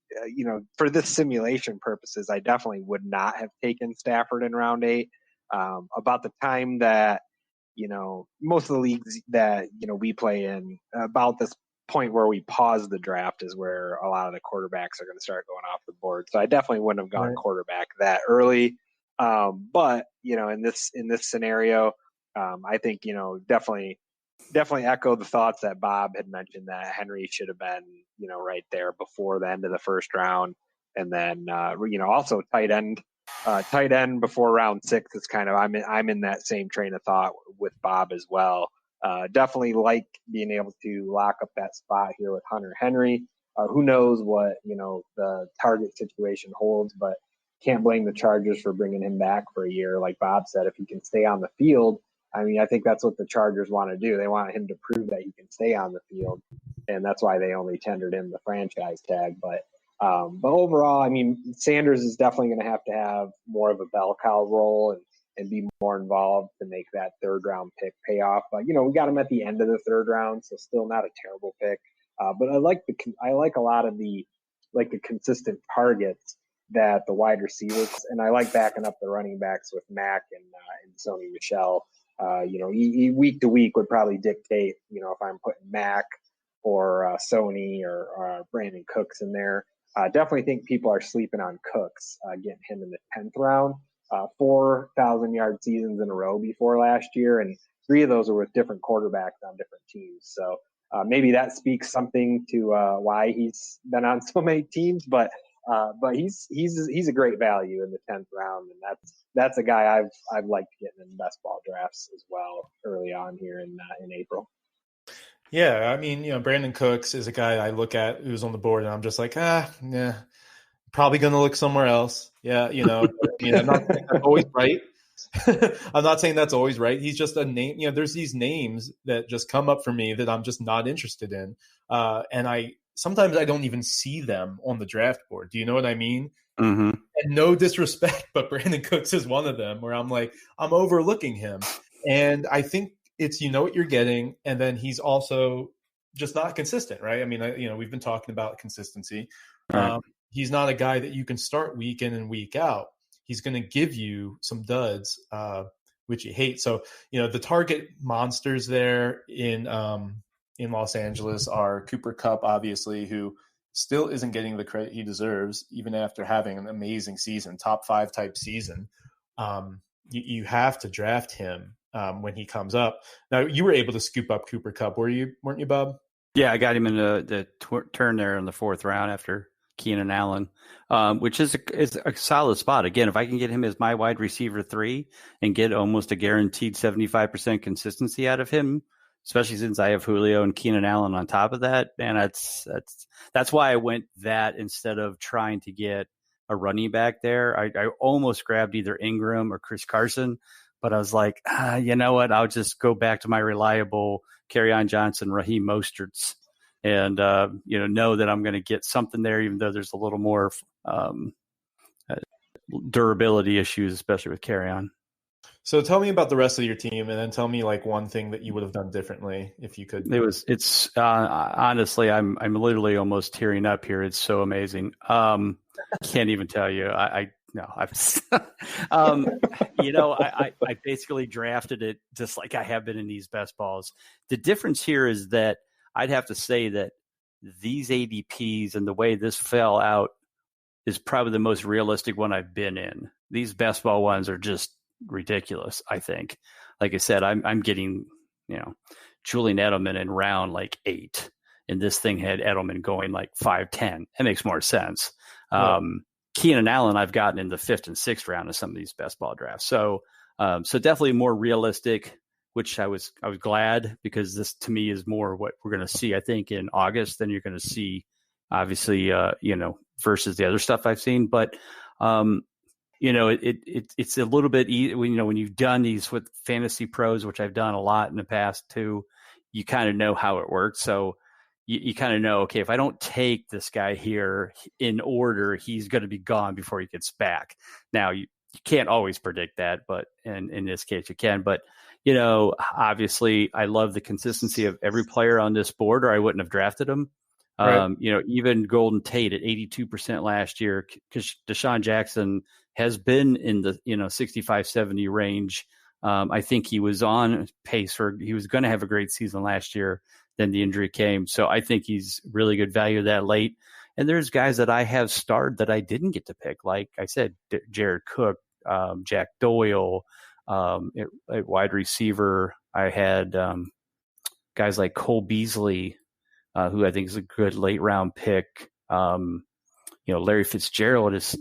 for this simulation purposes, I definitely would not have taken Stafford in round 8. About the time that most of the leagues that we play in, about this point where we pause the draft is where a lot of the quarterbacks are going to start going off the board. So I definitely wouldn't have gone quarterback that early. But in this scenario, I think, definitely echo the thoughts that Bob had mentioned, that Henry should have been, right there before the end of the first round. And then, also tight end before round 6 is kind of, I'm in that same train of thought with Bob as well. Definitely like being able to lock up that spot here with Hunter Henry. Who knows what, the target situation holds, but can't blame the Chargers for bringing him back for a year. Like Bob said, if he can stay on the field, I mean, I think that's what the Chargers want to do. They want him to prove that he can stay on the field, and that's why they only tendered him the franchise tag. But overall, I mean, Sanders is definitely going to have more of a bell cow role and be more involved to make that third round pick pay off. But we got him at the end of the third round, so still not a terrible pick. But I like a lot of the consistent targets that the wide receivers, and I like backing up the running backs with Mack and Sony Michel. Week to week would probably dictate, if I'm putting Mack or Sony or Brandon Cooks in there. Definitely think people are sleeping on Cooks, getting him in the 10th round. 4,000-yard seasons in a row before last year, and 3 of those were with different quarterbacks on different teams. So maybe that speaks something to why he's been on so many teams, but he's a great value in the 10th round, and that's a guy I've liked getting in best ball drafts as well early on here in April. Yeah, I mean, Brandon Cooks is a guy I look at who's on the board, and I'm just like, probably going to look somewhere else. Yeah, I mean, I'm not saying that's always right. I'm not saying that's always right. He's just a name. There's these names that just come up for me that I'm just not interested in, and sometimes I don't even see them on the draft board. Do you know what I mean? Mm-hmm. And no disrespect, but Brandon Cooks is one of them where I'm like, I'm overlooking him. And I think it's, what you're getting. And then he's also just not consistent, right? I mean, we've been talking about consistency. Right. He's not a guy that you can start week in and week out. He's going to give you some duds, which you hate. So, the target monsters there in Los Angeles are Cooper Kupp, obviously, who still isn't getting the credit he deserves, even after having an amazing season, top 5 type season. You have to draft him when he comes up. Now, you were able to scoop up Cooper Kupp, weren't you, Bob? Yeah, I got him in the turn there in the 4th round after Keenan Allen, which is a solid spot. Again, if I can get him as my wide receiver 3 and get almost a guaranteed 75% consistency out of him, especially since I have Julio and Keenan Allen on top of that, man, that's why I went that instead of trying to get a running back there. I almost grabbed either Ingram or Chris Carson, but I was like, you know what? I'll just go back to my reliable Kerryon Johnson, Raheem Mosterts, and know that I'm going to get something there, even though there's a little more durability issues, especially with Kerryon. So tell me about the rest of your team, and then tell me one thing that you would have done differently if you could. It's honestly, I'm literally almost tearing up here. It's so amazing. Can't even tell you. I basically drafted it just like I have been in these best balls. The difference here is that I'd have to say that these ADPs and the way this fell out is probably the most realistic one I've been in. These best ball ones are just ridiculous, I think. Like I said, I'm getting, Julian Edelman in round 8, and this thing had Edelman going 5-10. It makes more sense. Yeah. Keenan Allen I've gotten in the 5th and 6th round of some of these best ball drafts. So definitely more realistic, which I was glad, because this to me is more what we're going to see, I think, in August than you're going to see, obviously, versus the other stuff I've seen. But it's a little bit when you've done these with Fantasy Pros, which I've done a lot in the past too, you kind of know how it works. So you kind of know, okay, if I don't take this guy here in order, he's going to be gone before he gets back. Now you can't always predict that, but in this case you can. But obviously I love the consistency of every player on this board, or I wouldn't have drafted him. Right. Even Golden Tate at 82% last year, because Deshaun Jackson has been in the 65-70 range. I think he was on pace he was going to have a great season last year. Then the injury came, so I think he's really good value that late. And there's guys that I have starred that I didn't get to pick, like I said, Jared Cook, Jack Doyle, At wide receiver, I had guys like Cole Beasley, who I think is a good late round pick. Larry Fitzgerald is,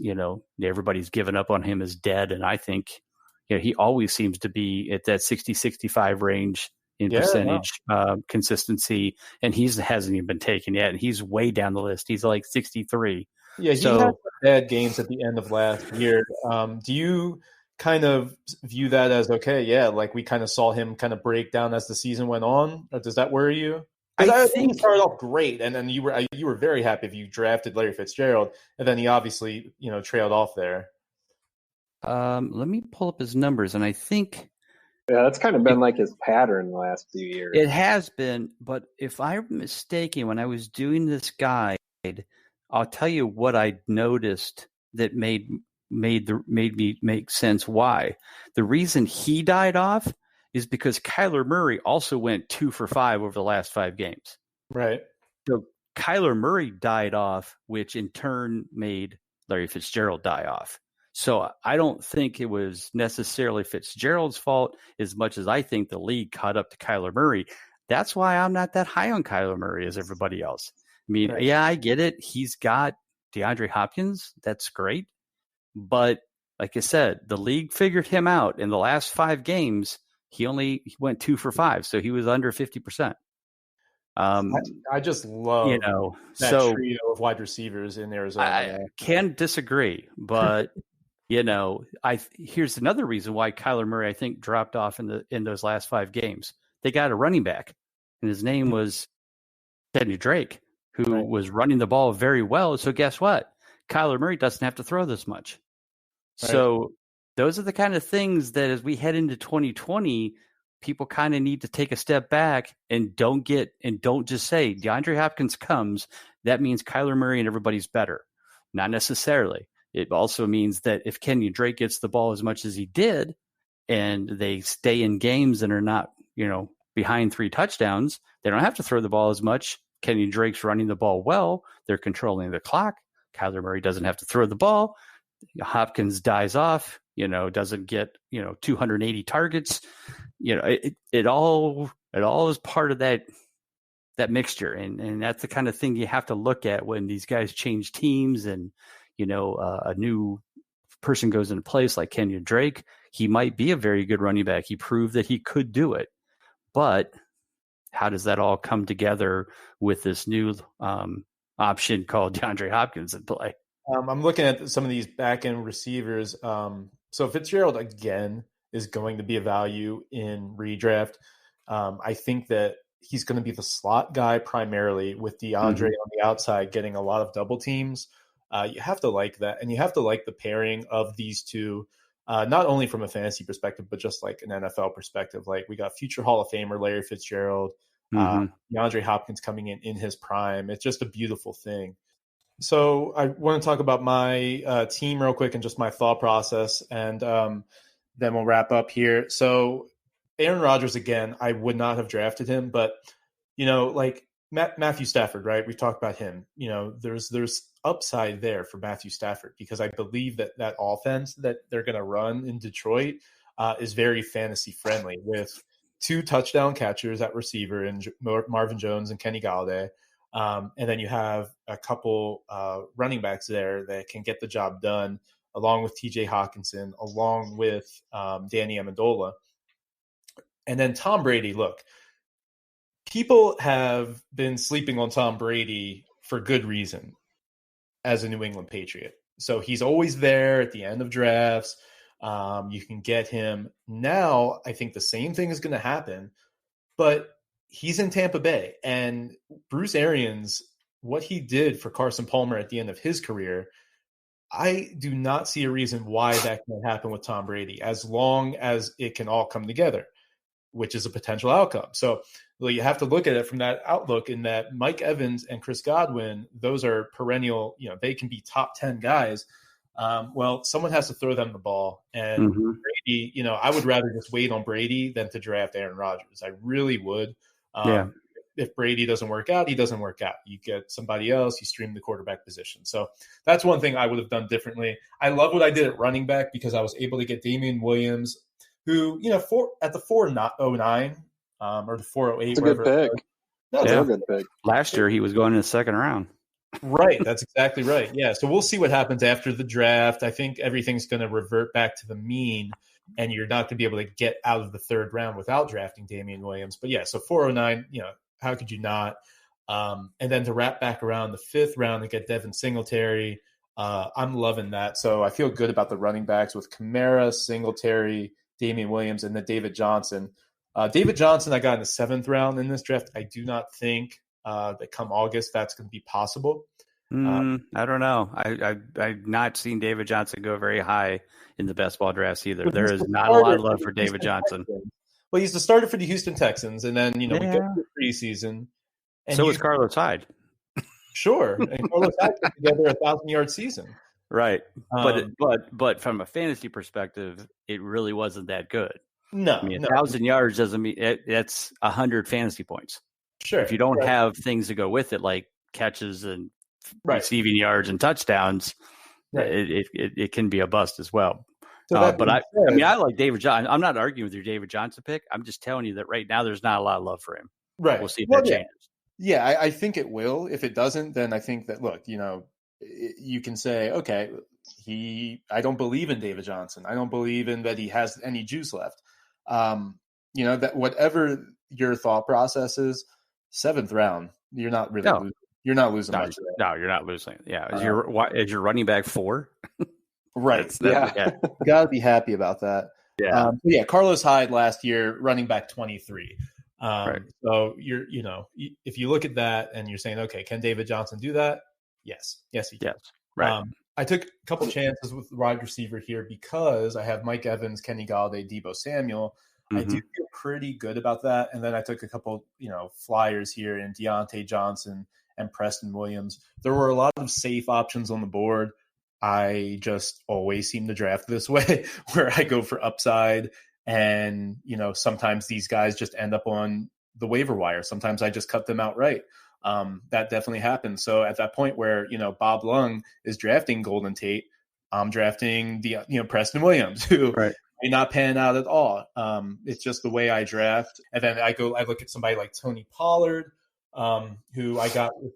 everybody's given up on him as dead. And I think, he always seems to be at that 60-65 range in percentage consistency. And he hasn't even been taken yet. And he's way down the list. He's like 63. Yeah, he had bad games at the end of last year. Do you kind of view that as, okay, yeah, like we kind of saw him kind of break down as the season went on? Or does that worry you? I think he started off great, and then you were very happy if you drafted Larry Fitzgerald, and then he obviously trailed off there. Let me pull up his numbers, and I think that's kind of been like his pattern the last few years. It has been, but if I'm mistaken, when I was doing this guide, I'll tell you what I noticed that made me make sense. Why the reason he died off is because Kyler Murray also went 2 for 5 over the last 5 games. Right. So Kyler Murray died off, which in turn made Larry Fitzgerald die off. So I don't think it was necessarily Fitzgerald's fault as much as I think the league caught up to Kyler Murray. That's why I'm not that high on Kyler Murray as everybody else. I mean, right. Yeah, I get it. He's got DeAndre Hopkins. That's great. But like I said, the league figured him out in the last 5 games. He went 2 for 5, so he was under 50%. I just love that trio of wide receivers in Arizona. I can disagree, but here's another reason why Kyler Murray I think dropped off in those last 5 games. They got a running back, and his name was Kenny Drake, who was running the ball very well. So guess what? Kyler Murray doesn't have to throw this much. Right. So those are the kind of things that as we head into 2020, people kind of need to take a step back and don't just say DeAndre Hopkins comes. That means Kyler Murray and everybody's better. Not necessarily. It also means that if Kenyon Drake gets the ball as much as he did and they stay in games and are not, behind 3 touchdowns, they don't have to throw the ball as much. Kenyon Drake's running the ball well. They're controlling the clock. Kyler Murray doesn't have to throw the ball. Hopkins dies off, doesn't get, 280 targets. It all is part of that mixture. And that's the kind of thing you have to look at when these guys change teams and, a new person goes into place like Kenyon Drake. He might be a very good running back. He proved that he could do it. But how does that all come together with this new option called DeAndre Hopkins in play? I'm looking at some of these back-end receivers. So Fitzgerald, again, is going to be a value in redraft. I think that he's going to be the slot guy primarily, with DeAndre on the outside getting a lot of double teams. You have to like that, and you have to like the pairing of these two, not only from a fantasy perspective, but just like an NFL perspective. Like, we got future Hall of Famer Larry Fitzgerald, DeAndre Hopkins coming in his prime. It's just a beautiful thing. So I want to talk about my team real quick and just my thought process, and then we'll wrap up here. So Aaron Rodgers, again, I would not have drafted him, but, like Matthew Stafford, right? We talked about him. There's upside there for Matthew Stafford, because I believe that offense that they're going to run in Detroit is very fantasy friendly, with 2 touchdown catchers at receiver in Marvin Jones and Kenny Galladay. And then you have a couple running backs there that can get the job done, along with TJ Hawkinson, along with Danny Amendola. And then Tom Brady, look, people have been sleeping on Tom Brady for good reason as a New England Patriot. So he's always there at the end of drafts. You can get him. Now, I think the same thing is going to happen, but he's in Tampa Bay, and Bruce Arians, what he did for Carson Palmer at the end of his career, I do not see a reason why that can happen with Tom Brady, as long as it can all come together, which is a potential outcome. So you have to look at it from that outlook, in that Mike Evans and Chris Godwin, those are perennial, they can be top 10 guys. Well, someone has to throw them the ball. And Brady, I would rather just wait on Brady than to draft Aaron Rodgers. I really would. If Brady doesn't work out, he doesn't work out. You get somebody else, you stream the quarterback position. So that's one thing I would have done differently. I love what I did at running back, because I was able to get Damian Williams, who, at the 409 or the 408. It's a good pick. That's a good pick. Last year he was going in the second round. Right. That's exactly right. Yeah. So we'll see what happens after the draft. I think everything's going to revert back to the mean, and you're not going to be able to get out of the third round without drafting Damian Williams. But yeah, so 409, how could you not? And then to wrap back around the fifth round and get Devin Singletary, I'm loving that. So I feel good about the running backs with Kamara, Singletary, Damian Williams, and then David Johnson. David Johnson, I got in the seventh round in this draft. I do not think that come August that's going to be possible. I don't know. I've not seen David Johnson go very high in the best ball drafts either. There is not a lot of love for David Johnson. Well, he's the starter for the Houston Texans, and then we go to the preseason. And so is Carlos Hyde. Sure, and Carlos Hyde put together a 1,000-yard season. Right, but from a fantasy perspective, it really wasn't that good. No, I mean 1,000 yards doesn't mean that's 100 fantasy points. Sure, if you don't have things to go with it, like catches and receiving yards and touchdowns, it can be a bust as well. So but I like David Johnson. I'm not arguing with your David Johnson pick. I'm just telling you that right now there's not a lot of love for him. Right. We'll see if that changes. Yeah, I think it will. If it doesn't, then I think that, look, you can say, okay, I don't believe in David Johnson. I don't believe in that he has any juice left. That whatever your thought process is, seventh round, you're not really losing. You're not losing much. No, you're not losing. Yeah. Is your running back 4? Right. You got to be happy about that. Yeah. Carlos Hyde last year, running back 23. Right. So if you look at that and you're saying, okay, can David Johnson do that? Yes, he can. Yes. Right. I took a couple chances with the wide receiver here because I have Mike Evans, Kenny Galladay, Deebo Samuel. I do feel pretty good about that. And then I took a couple, flyers here in Deontay Johnson and Preston Williams. There were a lot of safe options on the board. I just always seem to draft this way, where I go for upside. And, sometimes these guys just end up on the waiver wire. Sometimes I just cut them outright. That definitely happens. So at that point where, Bob Lung is drafting Golden Tate, I'm drafting Preston Williams, who may not pan out at all. It's just the way I draft. And then I look at somebody like Tony Pollard, who I got with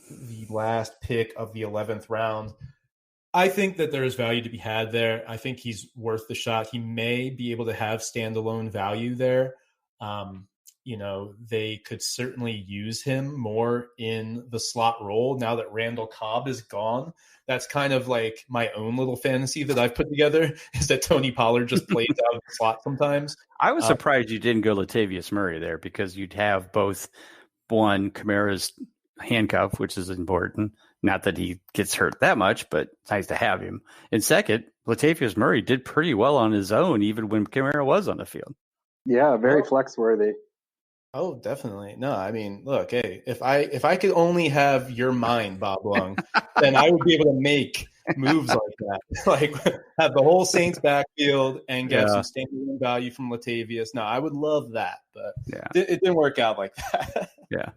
the last pick of the 11th round. I think that there is value to be had there. I think he's worth the shot. He may be able to have standalone value there. They could certainly use him more in the slot role now that Randall Cobb is gone. That's kind of like my own little fantasy that I've put together, is that Tony Pollard just plays out of the slot sometimes. I was surprised you didn't go Latavius Murray there, because you'd have both, one, Kamara's handcuff, which is important. Not that he gets hurt that much, but it's nice to have him. And second, Latavius Murray did pretty well on his own, even when Kamara was on the field. Yeah, very flex worthy. Oh, definitely. No, I mean, look, hey, if I could only have your mind, Bob Lung, then I would be able to make moves like that. Like have the whole Saints backfield and get some standalone value from Latavius. No, I would love that, but it didn't work out like that. Yeah.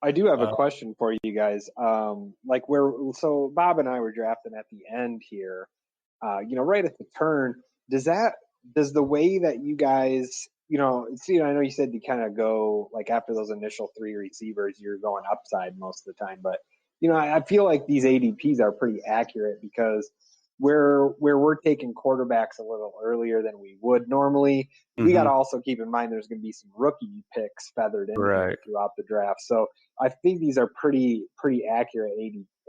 I do have a question for you guys. So Bob and I were drafting at the end here, right at the turn. Does the way that you guys, I know you said you kind of go like after those initial 3 receivers, you're going upside most of the time, but I feel like these ADPs are pretty accurate because where we're taking quarterbacks a little earlier than we would normally, we got to also keep in mind there's going to be some rookie picks feathered in throughout the draft. So I think these are pretty accurate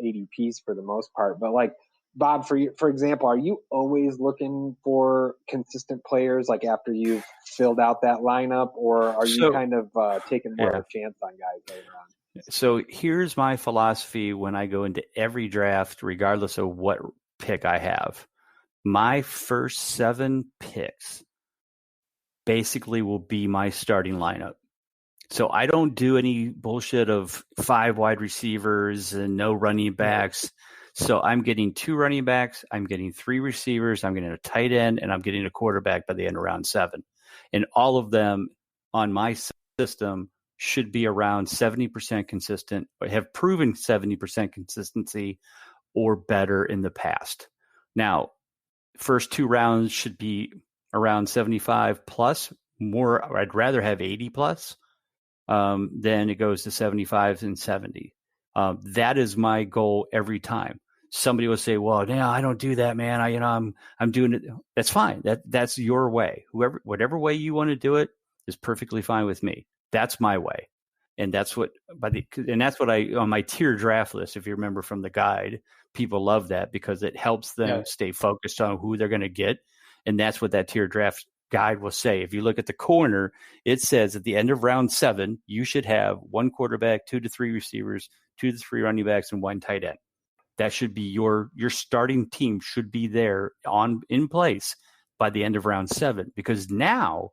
ADPs for the most part. But like Bob, for example, are you always looking for consistent players like after you've filled out that lineup, or are you kind of taking more of a chance on guys later on? So here's my philosophy when I go into every draft, regardless of what pick I have. My first 7 picks basically will be my starting lineup. So I don't do any bullshit of 5 wide receivers and no running backs. So I'm getting 2 running backs, I'm getting 3 receivers, I'm getting a tight end, and I'm getting a quarterback by the end of round 7. And all of them on my system should be around 70% consistent, or have proven 70% consistency or better in the past. Now, first 2 rounds should be around 75 plus. More, I'd rather have 80 plus than it goes to 75 and 70. That is my goal every time. Somebody will say, "Well, no, I don't do that, man. I'm doing it." That's fine. That's your way. Whatever way you want to do it is perfectly fine with me. That's my way, and that's what I on my tier draft list. If you remember from the guide, people love that because it helps them stay focused on who they're going to get, and that's what that tier draft guide will say. If you look at the corner, it says at the end of round 7, you should have 1 quarterback, 2 to 3 receivers, 2 to 3 running backs, and 1 tight end. That should be your starting team should be there in place by the end of round 7, because now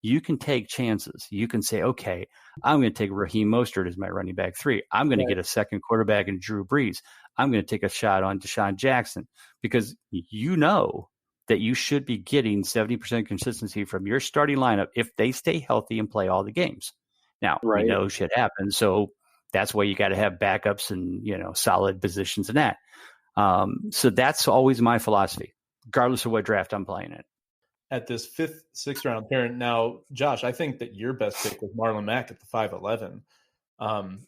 you can take chances. You can say, okay, I'm going to take Raheem Mostert as my running back 3. I'm going to get a second quarterback in Drew Brees. I'm going to take a shot on Deshaun Jackson, because you know that you should be getting 70% consistency from your starting lineup if they stay healthy and play all the games. Now, we know shit happens, so that's why you got to have backups and, solid positions in that. So that's always my philosophy, regardless of what draft I'm playing in. At this 5th, 6th round turn. Now, Josh, I think that your best pick was Marlon Mack at the 5'11".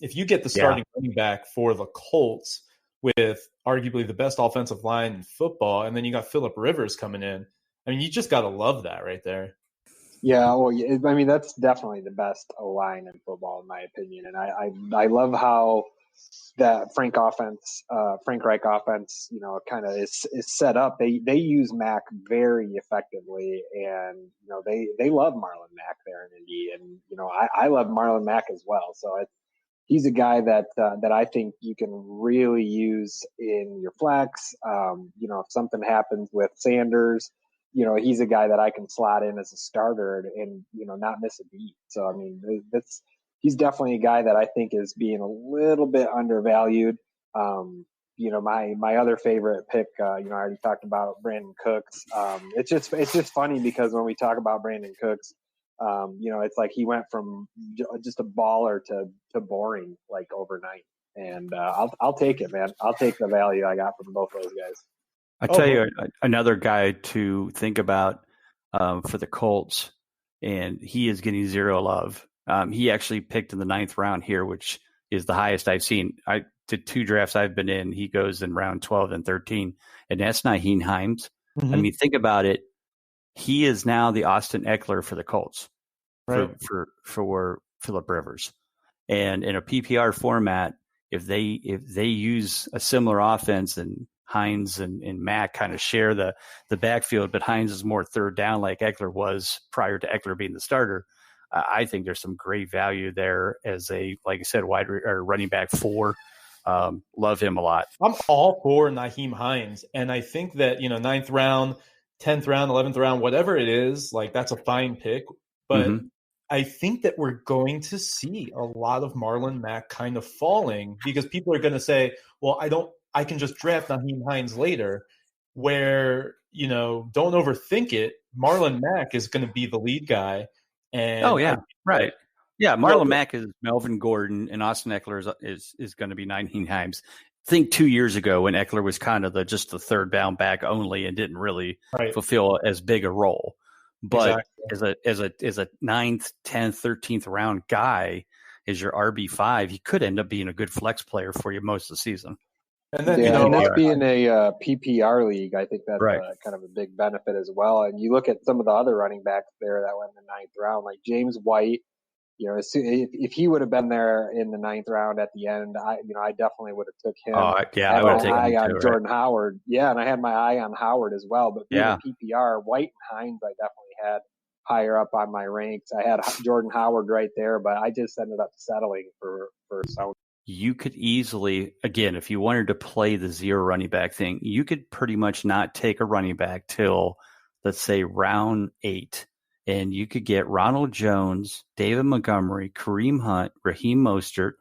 If you get the starting running back for the Colts with arguably the best offensive line in football, and then you got Phillip Rivers coming in, I mean, you just got to love that right there. Yeah, well, I mean, that's definitely the best line in football, in my opinion. And I love how that Frank Reich offense, kind of is set up. They use Mack very effectively, and they love Marlon Mack there in Indy, and I love Marlon Mack as well. So he's a guy that I think you can really use in your flex. If something happens with Sanders, he's a guy that I can slot in as a starter and not miss a beat. So, I mean, he's definitely a guy that I think is being a little bit undervalued. My other favorite pick, I already talked about Brandon Cooks. It's just funny because when we talk about Brandon Cooks, it's like he went from just a baller to boring like overnight. And I'll take it, man. I'll take the value I got from both those guys. I tell you another guy to think about for the Colts, and he is getting zero love. He actually picked in the 9th round here, which is the highest I've seen. I did 2 drafts I've been in. He goes in round 12 and 13, and that's Nyheim Hines. Mm-hmm. I mean, think about it. He is now the Austin Eckler for the Colts, right, for Phillip Rivers. And in a PPR format, if they use a similar offense, and Hines and Mack kind of share the backfield, but Hines is more third down like Eckler was prior to Eckler being the starter. I think there's some great value there as like I said, running back 4. Love him a lot. I'm all for Nyheim Hines, and I think that 9th round, 10th round, 11th round, whatever it is, like that's a fine pick. But I think that we're going to see a lot of Marlon Mack kind of falling because people are going to say, "Well, I can just draft Nyheim Hines later," where, don't overthink it. Marlon Mack is going to be the lead guy. And right. Yeah, Marlon Mack is Melvin Gordon, and Austin Eckler is going to be Nyheim Hines. Think 2 years ago when Eckler was kind of just the third down back only and didn't really fulfill as big a role. But as a 9th, 10th, 13th round guy, as your RB5, he could end up being a good flex player for you most of the season. And then, and this being a PPR league, I think that's kind of a big benefit as well. And you look at some of the other running backs there that went in the 9th round, like James White. If he would have been there in the 9th round at the end, I definitely would have took him. I would have taken him too, Jordan Howard. Yeah, and I had my eye on Howard as well. But being PPR, White and Hines, I definitely had higher up on my ranks. I had Jordan Howard right there, but I just ended up settling for sound. You could easily, again, if you wanted to play the zero running back thing, you could pretty much not take a running back till, let's say, round 8. And you could get Ronald Jones, David Montgomery, Kareem Hunt, Raheem Mostert,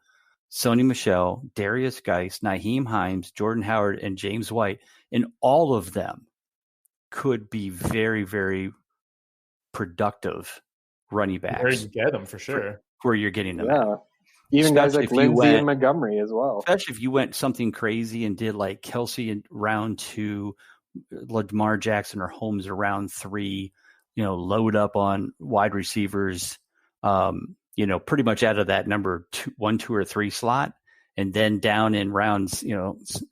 Sony Michel, Darius Geis, Nyheim Hines, Jordan Howard, and James White. And all of them could be very, very productive running backs. Where you get them, for sure. Where you're getting them. Yeah. Even guys like Lindsey and Montgomery as well. Especially if you went something crazy and did like Kelsey in round 2, Lamar Jackson or Holmes around 3, load up on wide receivers, pretty much out of that number 1, 2, or 3 slot, and then down in rounds,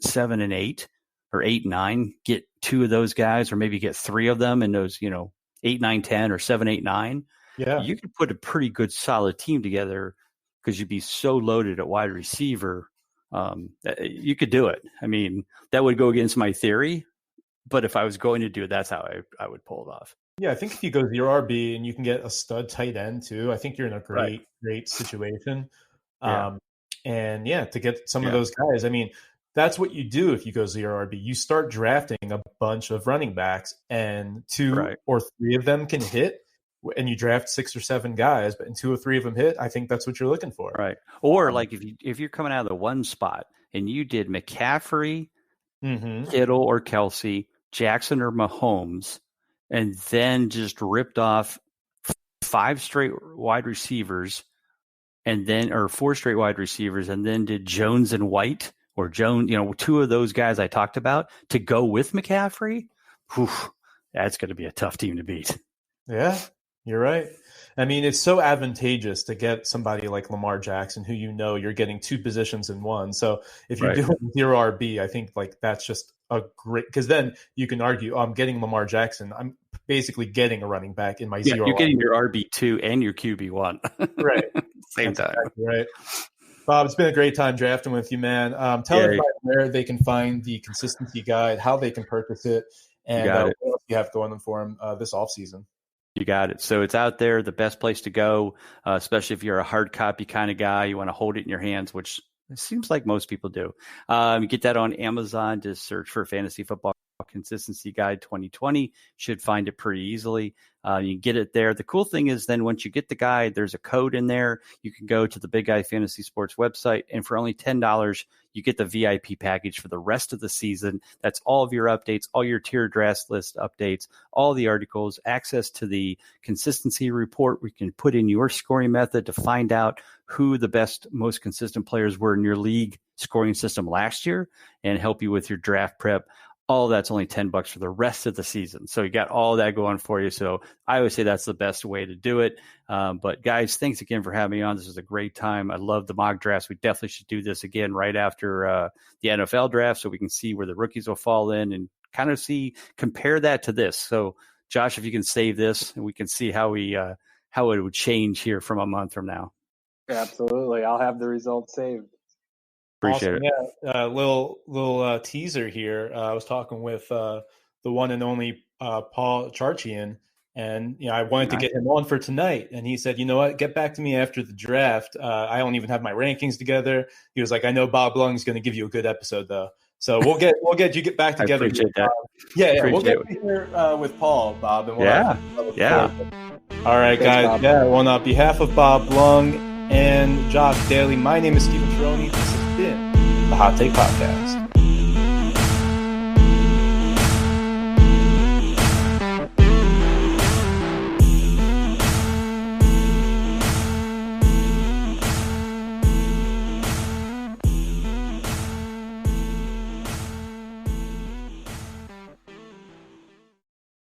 7 and 8 or 8 and 9, get 2 of those guys, or maybe get 3 of them in those, 8, 9, 10 or 7, 8, 9. Yeah, you could put a pretty good solid team together because you'd be so loaded at wide receiver. You could do it. I mean, that would go against my theory, but if I was going to do it, that's how I would pull it off. Yeah, I think if you go 0 RB and you can get a stud tight end too, I think you're in a great situation. And to get some of those guys, I mean, that's what you do if you go 0 RB. You start drafting a bunch of running backs, and 2 or 3 of them can hit, and you draft 6 or 7 guys, but 2 or 3 of them hit. I think that's what you're looking for, right? Or like if you're coming out of the 1 spot and you did McCaffrey, Kittle or Kelsey, Jackson or Mahomes, and then just ripped off 5 straight wide receivers, or 4 straight wide receivers, and then did Jones and White, or Jones, 2 of those guys I talked about to go with McCaffrey. That's going to be a tough team to beat. Yeah, you're right. I mean, it's so advantageous to get somebody like Lamar Jackson, who you're getting 2 positions in one. So if you're doing 0 RB, I think like that's just a great, because then you can argue, I'm getting Lamar Jackson. I'm basically getting a running back in my 0 You're getting your RB2 and your QB1. Right. Same time. Exactly right. Bob, it's been a great time drafting with you, man. Tell everybody where they can find the consistency guide, how they can purchase it, and what else you have going for them this offseason. You got it. So it's out there, the best place to go, especially if you're a hard copy kind of guy. You want to hold it in your hands, which it seems like most people do. You get that on Amazon. Just search for Fantasy Football Consistency Guide 2020. Should find it pretty easily. You can get it there. The cool thing is then once you get the guide, there's a code in there. You can go to the Big Guy Fantasy Sports website, and for only $10, you get the VIP package for the rest of the season. That's all of your updates, all your tier draft list updates, all the articles, access to the consistency report. We can put in your scoring method to find out who the best, most consistent players were in your league scoring system last year, and help you with your draft prep. All that's only $10 for the rest of the season. So you got all that going for you. So I always say that's the best way to do it. But guys, thanks again for having me on. This is a great time. I love the mock drafts. We definitely should do this again right after the NFL draft, so we can see where the rookies will fall in and kind of compare that to this. So Josh, if you can save this, and we can see how it would change here from a month from now. Absolutely. I'll have the results saved. Appreciate it. Yeah, little teaser here. I was talking with the one and only Paul Charchian, and I wanted to get him on for tonight. And he said, "You know what? Get back to me after the draft. I don't even have my rankings together." He was like, "I know Bob Lung is going to give you a good episode, though. So we'll get you back together." I appreciate that. We'll get you here with Paul, Bob, and yeah. All right, guys. Bob. Yeah. Well, on behalf of Bob Lung and Josh Daly, my name is Stephen Ferroni. This has been the Hot Take Podcast.